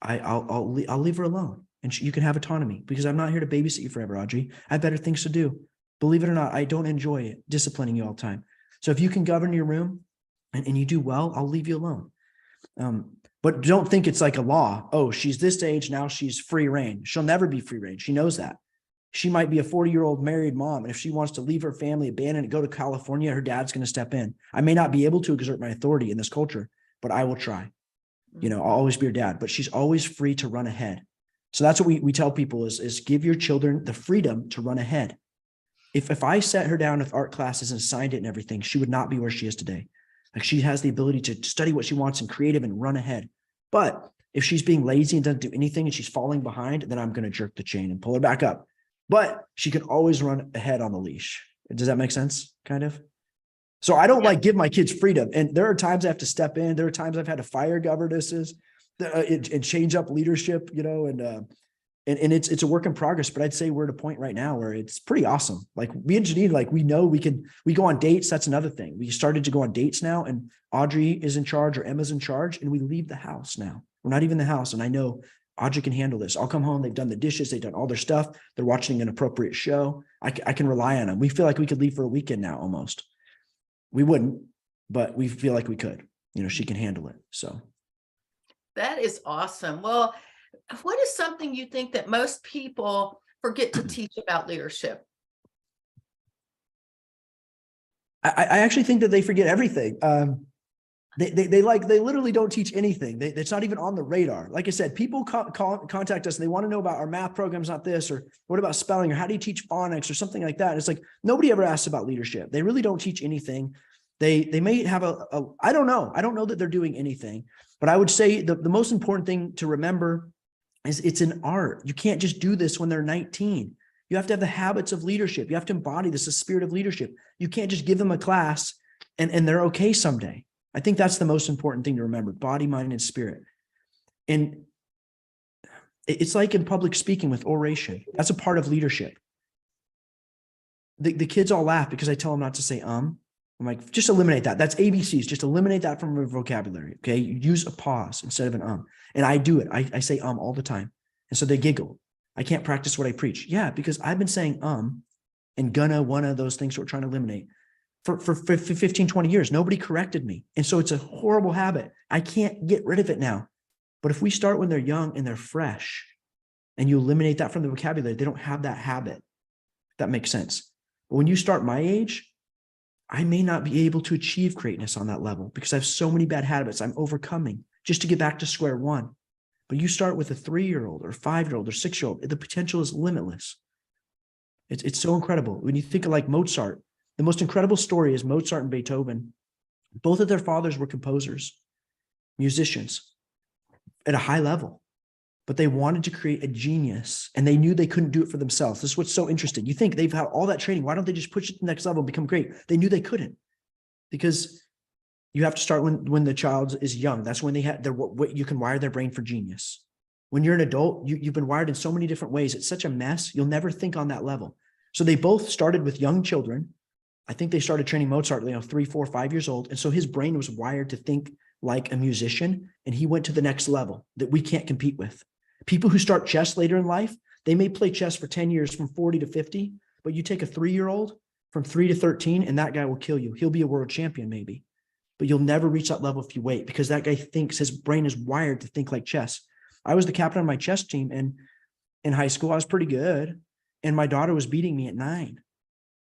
I'll leave her alone, and you can have autonomy, because I'm not here to babysit you forever, Audrey. I have better things to do. Believe it or not, I don't enjoy it, disciplining you all the time. So if you can govern your room and you do well, I'll leave you alone. But don't think it's like a law. Oh, she's this age, now she's free reign. She'll never be free reign. She knows that. She might be a 40-year-old married mom, and if she wants to leave her family, abandon it, go to California, her dad's going to step in. I may not be able to exert my authority in this culture, but I will try. I'll always be your dad, but she's always free to run ahead. So that's what we tell people is give your children the freedom to run ahead. If I set her down with art classes and assigned it and everything, she would not be where she is today. Like, she has the ability to study what she wants and creative and run ahead. But if she's being lazy and doesn't do anything and she's falling behind, then I'm going to jerk the chain and pull her back up. But she can always run ahead on the leash. Does that make sense? Kind of. So I don't give my kids freedom. And there are times I have to step in. There are times I've had to fire governesses and change up leadership, and it's a work in progress. But I'd say we're at a point right now where it's pretty awesome. Like, me and Janine, we know we go on dates. That's another thing. We started to go on dates now, and Audrey is in charge, or Emma's in charge, and we leave the house now. We're not even in the house. And I know Audrey can handle this. I'll come home. They've done the dishes. They've done all their stuff. They're watching an appropriate show. I can rely on them. We feel like we could leave for a weekend now almost. We wouldn't, but we feel like we could. She can handle it. So that is awesome. Well, what is something you think that most people forget to teach about leadership? I actually think that they forget everything. They literally don't teach anything. It's not even on the radar. Like I said, people contact us and they want to know about our math program's not this, or what about spelling, or how do you teach phonics or something like that. It's like, nobody ever asks about leadership. They really don't teach anything. They may have I don't know. I don't know that they're doing anything, but I would say the most important thing to remember is it's an art. You can't just do this when they're 19. You have to have the habits of leadership. You have to embody this, the spirit of leadership. You can't just give them a class and they're okay someday. I think that's the most important thing to remember: body, mind, and spirit. And it's like in public speaking with oration. That's a part of leadership. The kids all laugh because I tell them not to say I'm like, just eliminate that. That's ABCs. Just eliminate that from your vocabulary. Okay. You use a pause instead of an. And I do it. I say all the time. And so they giggle. I can't practice what I preach. Yeah, because I've been saying and gonna, one of those things we're trying to eliminate for 15, 20 years. Nobody corrected me. And so it's a horrible habit. I can't get rid of it now. But if we start when they're young and they're fresh, and you eliminate that from the vocabulary, they don't have that habit. If that makes sense. But when you start my age, I may not be able to achieve greatness on that level because I have so many bad habits I'm overcoming just to get back to square one. But you start with a 3-year-old or 5-year-old or 6-year-old, the potential is limitless. It's so incredible. When you think of like Mozart, the most incredible story is Mozart and Beethoven. Both of their fathers were composers, musicians at a high level, but they wanted to create a genius and they knew they couldn't do it for themselves. This is what's so interesting. You think they've had all that training. Why don't they just push it to the next level and become great? They knew they couldn't, because you have to start when the child is young. That's when they have what you can wire their brain for genius. When you're an adult, you've been wired in so many different ways. It's such a mess. You'll never think on that level. So they both started with young children. I think they started training Mozart, 3, 4, 5 years old. And so his brain was wired to think like a musician, and he went to the next level that we can't compete with. People who start chess later in life, they may play chess for 10 years from 40 to 50, but you take a 3-year-old from 3 to 13 and that guy will kill you. He'll be a world champion maybe, but you'll never reach that level if you wait, because that guy thinks, his brain is wired to think like chess. I was the captain of my chess team, and in high school, I was pretty good. And my daughter was beating me at 9.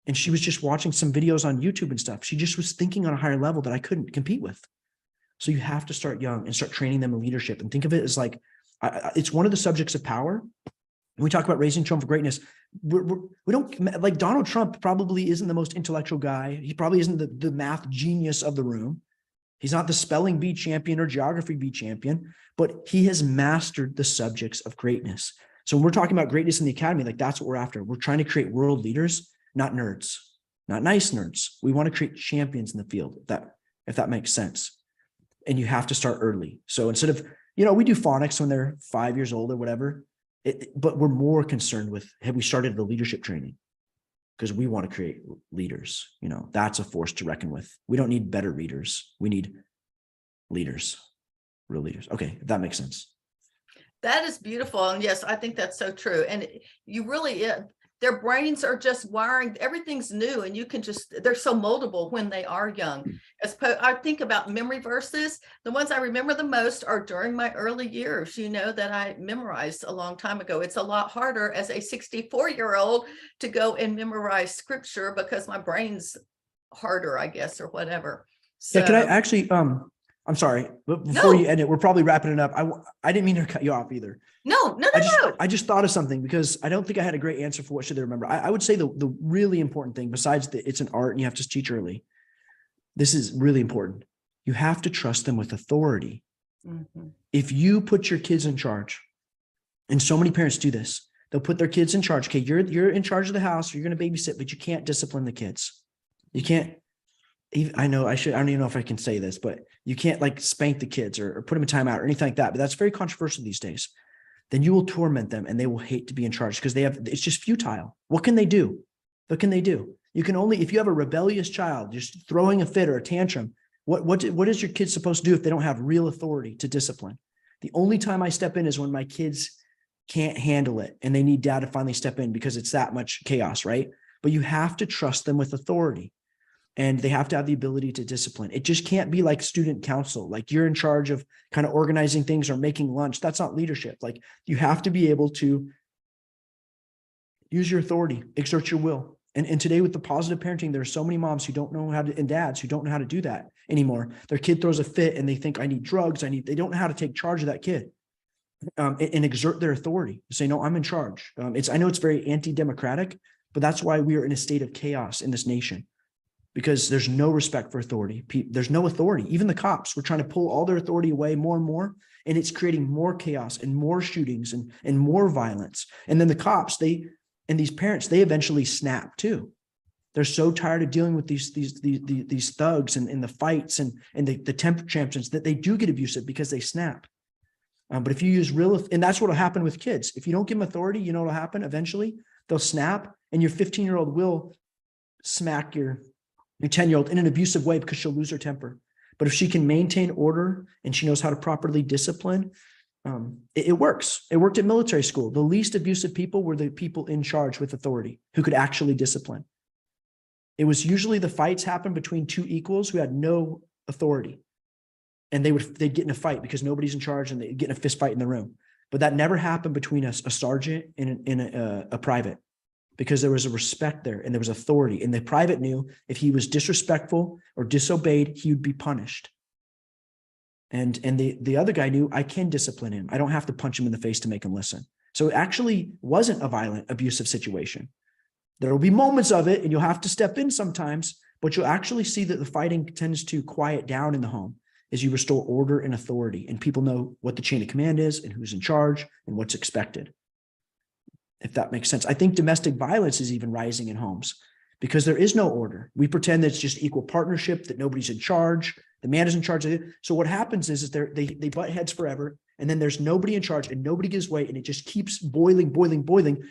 And she was just watching some videos on YouTube and stuff. She just was thinking on a higher level that I couldn't compete with. So you have to start young and start training them in leadership, and think of it as like, it's one of the subjects of power. When we talk about raising children for greatness, we don't, like, Donald Trump probably isn't the most intellectual guy. He probably isn't the math genius of the room. He's not the spelling bee champion or geography bee champion, but he has mastered the subjects of greatness. So when we're talking about greatness in the academy, like, that's what we're after. We're trying to create world leaders, not nerds, not nice nerds. We want to create champions in the field, if that makes sense. And you have to start early. So instead of, we do phonics when they're 5 years old or whatever, but we're more concerned with, have we started the leadership training? Because we want to create leaders. That's a force to reckon with. We don't need better readers. We need leaders, real leaders. Okay, if that makes sense. That is beautiful. And yes, I think that's so true. And you really, their brains are just wiring, everything's new, and you can just, they're so moldable when they are young. I think about memory verses. The ones I remember the most are during my early years, that I memorized a long time ago. It's a lot harder as a 64-year-old to go and memorize scripture because my brain's harder, I guess, or whatever. So, yeah, can I actually, I'm sorry, but before you end it, we're probably wrapping it up. I didn't mean to cut you off either. No. I just thought of something because I don't think I had a great answer for what should they remember. I would say the really important thing, besides that it's an art and you have to teach early, this is really important. You have to trust them with authority. Mm-hmm. If you put your kids in charge, and so many parents do this, they'll put their kids in charge. Okay, you're in charge of the house, you're going to babysit, but you can't discipline the kids. You can't. I know I don't even know if I can say this, but you can't like spank the kids or put them in timeout or anything like that. But that's very controversial these days. Then you will torment them and they will hate to be in charge because it's just futile. What can they do? What can they do? You can only, if you have a rebellious child, just throwing a fit or a tantrum, what is your kid supposed to do if they don't have real authority to discipline? The only time I step in is when my kids can't handle it and they need dad to finally step in because it's that much chaos, right? But you have to trust them with authority. And they have to have the ability to discipline. It just can't be like student council, like you're in charge of kind of organizing things or making lunch. That's not leadership. Like you have to be able to use your authority, exert your will. And today with the positive parenting, there are so many moms who don't know how to, and dads who don't know how to do that anymore. Their kid throws a fit and they think I need drugs. They don't know how to take charge of that kid and exert their authority. Say, no, I'm in charge. I know it's very anti-democratic, but that's why we are in a state of chaos in this nation. Because there's no respect for authority. There's no authority. Even the cops, we're trying to pull all their authority away more and more. And it's creating more chaos and more shootings and more violence. And then the cops, and these parents, they eventually snap too. They're so tired of dealing with these thugs and the fights and the temper tantrums that they do get abusive because they snap. But if you use and that's what'll happen with kids. If you don't give them authority, you know what'll happen eventually? They'll snap and your 15-year-old will smack your 10-year-old in an abusive way because she'll lose her temper. But if she can maintain order and she knows how to properly discipline, it works. It worked at military school. The least abusive people were the people in charge with authority who could actually discipline. It was usually the fights happened between two equals who had no authority. And they'd get in a fight because nobody's in charge and they'd get in a fist fight in the room. But that never happened between a sergeant and a private. Because there was a respect there and there was authority. And the private knew if he was disrespectful or disobeyed, he would be punished. And the other guy knew I can discipline him. I don't have to punch him in the face to make him listen. So it actually wasn't a violent, abusive situation. There will be moments of it and you'll have to step in sometimes, but you'll actually see that the fighting tends to quiet down in the home as you restore order and authority. And people know what the chain of command is and who's in charge and what's expected. If that makes sense. I think domestic violence is even rising in homes because there is no order. We pretend that it's just equal partnership, that nobody's in charge. The man is in charge of it. So what happens is they butt heads forever. And then there's nobody in charge and nobody gives way. And it just keeps boiling.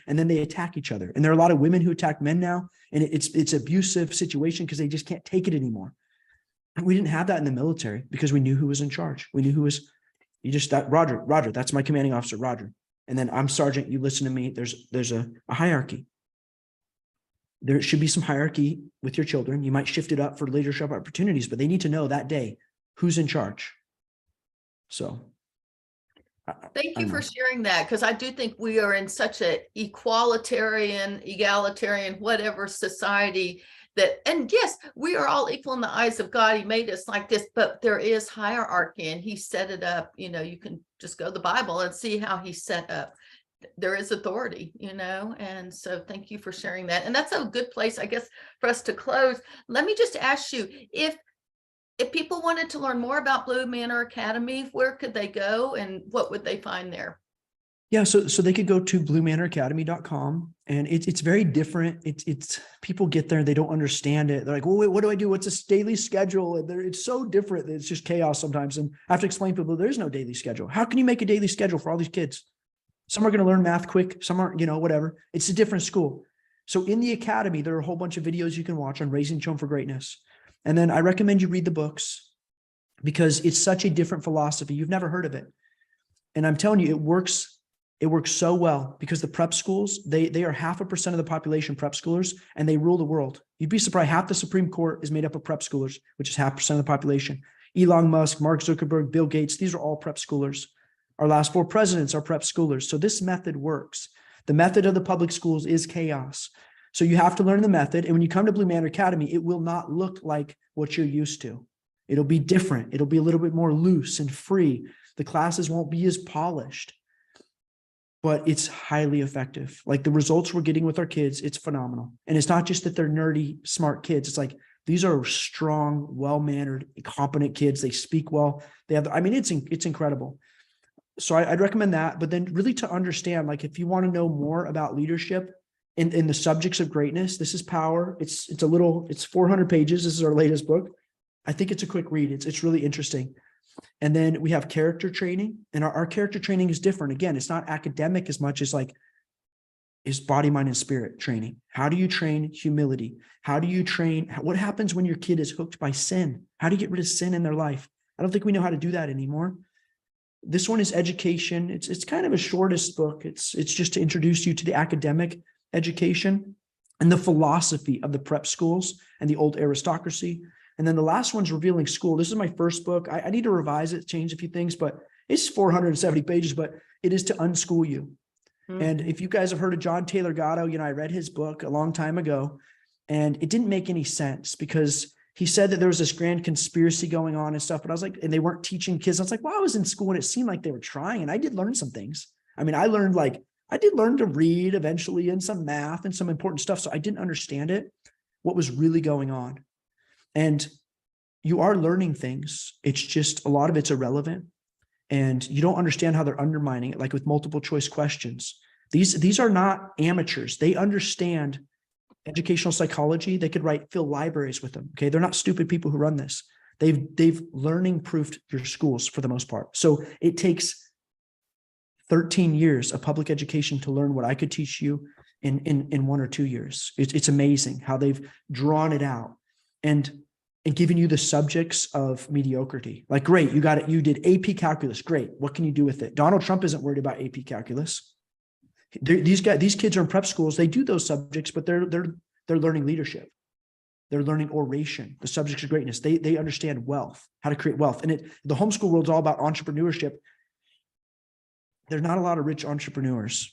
And then they attack each other. And there are a lot of women who attack men now. And it's abusive situation because they just can't take it anymore. And we didn't have that in the military because we knew who was in charge. We knew who was, Roger, that's my commanding officer, Roger. And then I'm sergeant, you listen to me. There's a hierarchy. There should be some hierarchy with your children. You might shift it up for leadership opportunities, but they need to know that day who's in charge. So. Thank you for sharing that, because I do think we are in such a egalitarian, whatever society and yes, we are all equal in the eyes of God. He made us like this, but there is hierarchy and he set it up. You can just go to the Bible and see how he set up. There is authority, and so thank you for sharing that. And that's a good place, I guess, for us to close. Let me just ask you, if people wanted to learn more about Blue Manor Academy, where could they go and what would they find there? Yeah, so they could go to bluemanoracademy.com and it's very different. It's people get there and they don't understand it. They're like, well, wait, what do I do? What's this daily schedule? And it's so different. It's just chaos sometimes. And I have to explain to people, there's no daily schedule. How can you make a daily schedule for all these kids? Some are going to learn math quick. Some aren't, whatever. It's a different school. So in the academy, there are a whole bunch of videos you can watch on raising children for greatness. And then I recommend you read the books. because it's such a different philosophy. You've never heard of it. And I'm telling you, it works. It works so well because the prep schools, they are 0.5% of the population, prep schoolers, and they rule the world. You'd be surprised. Half the Supreme Court is made up of prep schoolers, which is 0.5% of the population. Elon Musk, Mark Zuckerberg, Bill Gates, these are all prep schoolers. Our last 4 presidents are prep schoolers. So this method works. The method of the public schools is chaos. So you have to learn the method. And when you come to Blue Manor Academy, it will not look like what you're used to. It'll be different. It'll be a little bit more loose and free. The classes won't be as polished, but it's highly effective. Like the results we're getting with our kids, it's phenomenal. And it's not just that they're nerdy, smart kids. It's like, these are strong, well-mannered, competent kids. They speak well. They have, I mean, it's incredible. So I'd recommend that. But then really to understand, like, if you want to know more about leadership in the subjects of greatness, this is Power. It's 400 pages. This is our latest book. I think it's a quick read. It's really interesting. And then we have character training, and our character training is different. Again, it's not academic as much as like is body, mind, and spirit training. How do you train humility? How do you train? What happens when your kid is hooked by sin? How do you get rid of sin in their life? I don't think we know how to do that anymore. This one is education. It's kind of a shortest book. It's just to introduce you to the academic education and the philosophy of the prep schools and the old aristocracy. And then the last one's Revealing School. This is my first book. I need to revise it, change a few things, but it's 470 pages, but it is to unschool you. And if you guys have heard of John Taylor Gatto, I read his book a long time ago, and it didn't make any sense because he said that there was this grand conspiracy going on and stuff, but I was like, and they weren't teaching kids. I was like, well, I was in school and it seemed like they were trying, and I did learn some things. I mean, I did learn to read eventually and some math and some important stuff. So I didn't understand it, what was really going on. And you are learning things. It's just a lot of it's irrelevant. And you don't understand how they're undermining it, like with multiple choice questions. These are not amateurs. They understand educational psychology. They could fill libraries with them. Okay. They're not stupid people who run this. They've learning proofed your schools for the most part. So it takes 13 years of public education to learn what I could teach you in 1 or 2 years. It's amazing how they've drawn it out and giving you the subjects of mediocrity. Like, great, you got it. You did AP calculus. Great. What can you do with it? Donald Trump isn't worried about AP calculus. These kids are in prep schools. They do those subjects, but they're learning leadership. They're learning oration, the subjects of greatness. They understand wealth, how to create wealth. And the homeschool world's all about entrepreneurship. There's not a lot of rich entrepreneurs.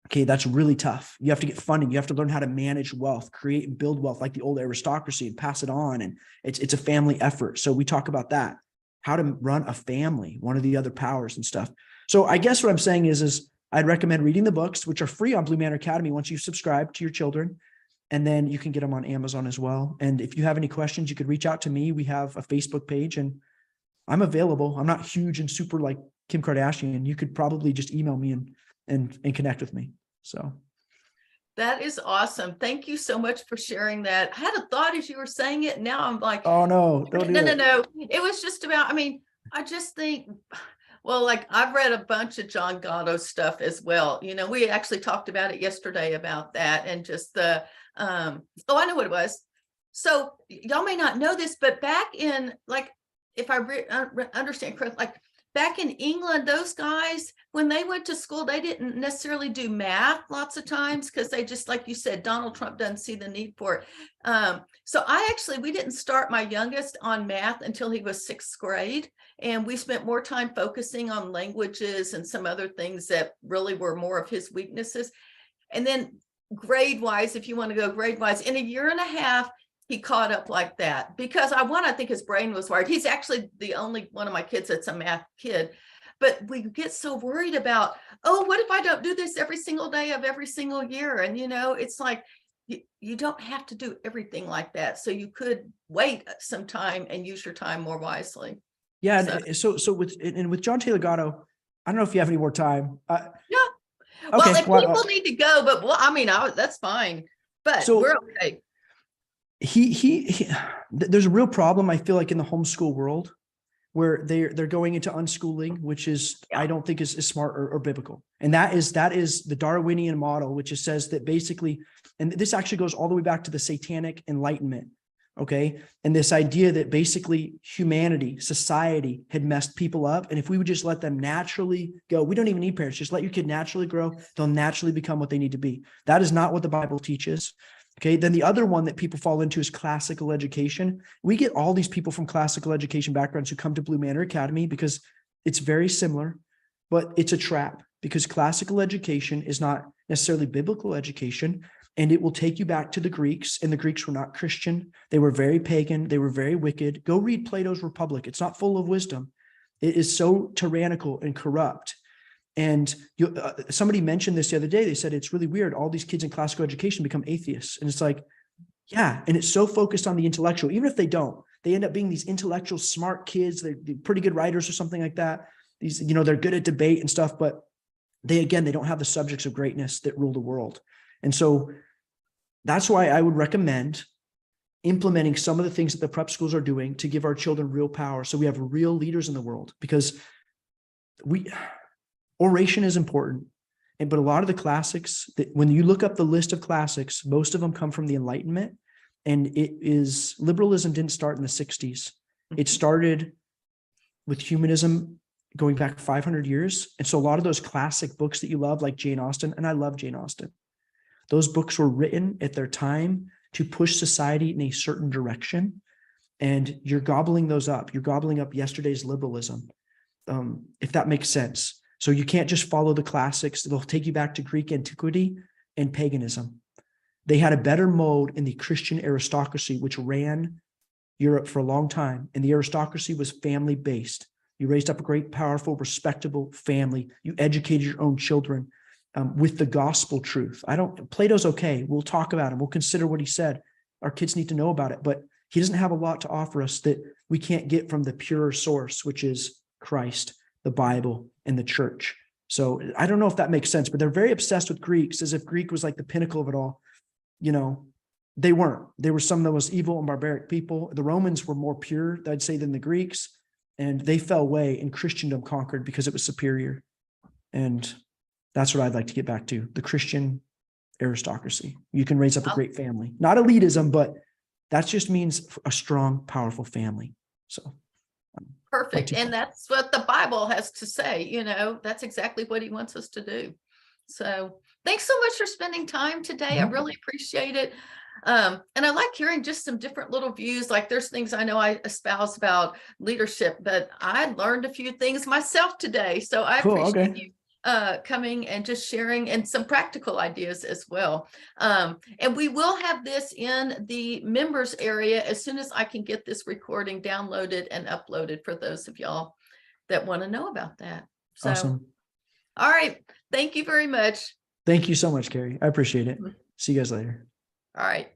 Okay, that's really tough. You have to get funding. You have to learn how to manage wealth, create and build wealth like the old aristocracy and pass it on. And it's a family effort. So we talk about that, how to run a family, one of the other powers and stuff. So I guess what I'm saying is I'd recommend reading the books, which are free on Blue Manor Academy once you subscribe to your children. And then you can get them on Amazon as well. And if you have any questions, you could reach out to me. We have a Facebook page and I'm available. I'm not huge and super like Kim Kardashian. You could probably just email me and connect with me. So that is awesome. Thank you so much for sharing that. I had a thought as you were saying it. Now I'm like, oh no, no. It was just about, I just think, well, like I've read a bunch of John Gatto stuff as well. We actually talked about it yesterday about that and just the, I know what it was. So y'all may not know this, but back in if I understand correctly, back in England, those guys, when they went to school, they didn't necessarily do math lots of times because they just, like you said, Donald Trump doesn't see the need for it. So we didn't start my youngest on math until he was 6th grade. And we spent more time focusing on languages and some other things that really were more of his weaknesses. And then grade-wise, if you want to go grade-wise, in a year and a half, he caught up like that because I think his brain was wired. He's actually the only one of my kids that's a math kid, but we get so worried about, oh, what if I don't do this every single day of every single year? And, it's like, you don't have to do everything like that. So you could wait some time and use your time more wisely. Yeah. So with John Taylor Gatto, I don't know if you have any more time. Yeah. Well, if people need to go, but that's fine, but we're okay. There's a real problem, I feel like, in the homeschool world where they're going into unschooling, which is, I don't think is smart or biblical. And that is the Darwinian model, which says that basically, and this actually goes all the way back to the Satanic Enlightenment, Okay. And this idea that basically humanity, society had messed people up. And if we would just let them naturally go, we don't even need parents, just let your kid naturally grow. They'll naturally become what they need to be. That is not what the Bible teaches. Okay. Then the other one that people fall into is classical education. We get all these people from classical education backgrounds who come to Blue Manor Academy because it's very similar, but it's a trap because classical education is not necessarily biblical education. And it will take you back to the Greeks, and the Greeks were not Christian. They were very pagan. They were very wicked. Go read Plato's Republic. It's not full of wisdom. It is so tyrannical and corrupt. And somebody mentioned this the other day. They said, it's really weird. All these kids in classical education become atheists. And it's like, yeah. And it's so focused on the intellectual, even if they don't, they end up being these intellectual, smart kids. They're pretty good writers or something like that. These, they're good at debate and stuff, but they don't have the subjects of greatness that rule the world. And so that's why I would recommend implementing some of the things that the prep schools are doing to give our children real power. So we have real leaders in the world, because oration is important. But a lot of the classics, when you look up the list of classics, most of them come from the Enlightenment, and liberalism didn't start in the 60s. It started with humanism going back 500 years. And so a lot of those classic books that you love, like Jane Austen, and I love Jane Austen, those books were written at their time to push society in a certain direction. And you're gobbling those up. You're gobbling up yesterday's liberalism, if that makes sense. So you can't just follow the classics. They'll take you back to Greek antiquity and paganism. They had a better mode in the Christian aristocracy, which ran Europe for a long time. And the aristocracy was family-based. You raised up a great, powerful, respectable family. You educated your own children with the gospel truth. Plato's okay. We'll talk about him. We'll consider what he said. Our kids need to know about it, but he doesn't have a lot to offer us that we can't get from the pure source, which is Christ, the Bible, and the church. So I don't know if that makes sense, but they're very obsessed with Greeks, as if Greek was like the pinnacle of it all. They weren't. They were some of the most evil and barbaric people. The Romans were more pure, I'd say, than the Greeks, and they fell away, and Christendom conquered because it was superior. And that's what I'd like to get back to, the Christian aristocracy. You can raise up a great family, not elitism, but that just means a strong, powerful family. So perfect. And that's what the Bible has to say. That's exactly what he wants us to do. So thanks so much for spending time today. I really appreciate it. And I like hearing just some different little views. Like there's things I know I espouse about leadership, but I learned a few things myself today. So I appreciate you coming and just sharing, and some practical ideas as well. And we will have this in the members area as soon as I can get this recording downloaded and uploaded for those of y'all that want to know about that. So, awesome. All right. Thank you very much. Thank you so much, Carrie. I appreciate it. See you guys later. All right.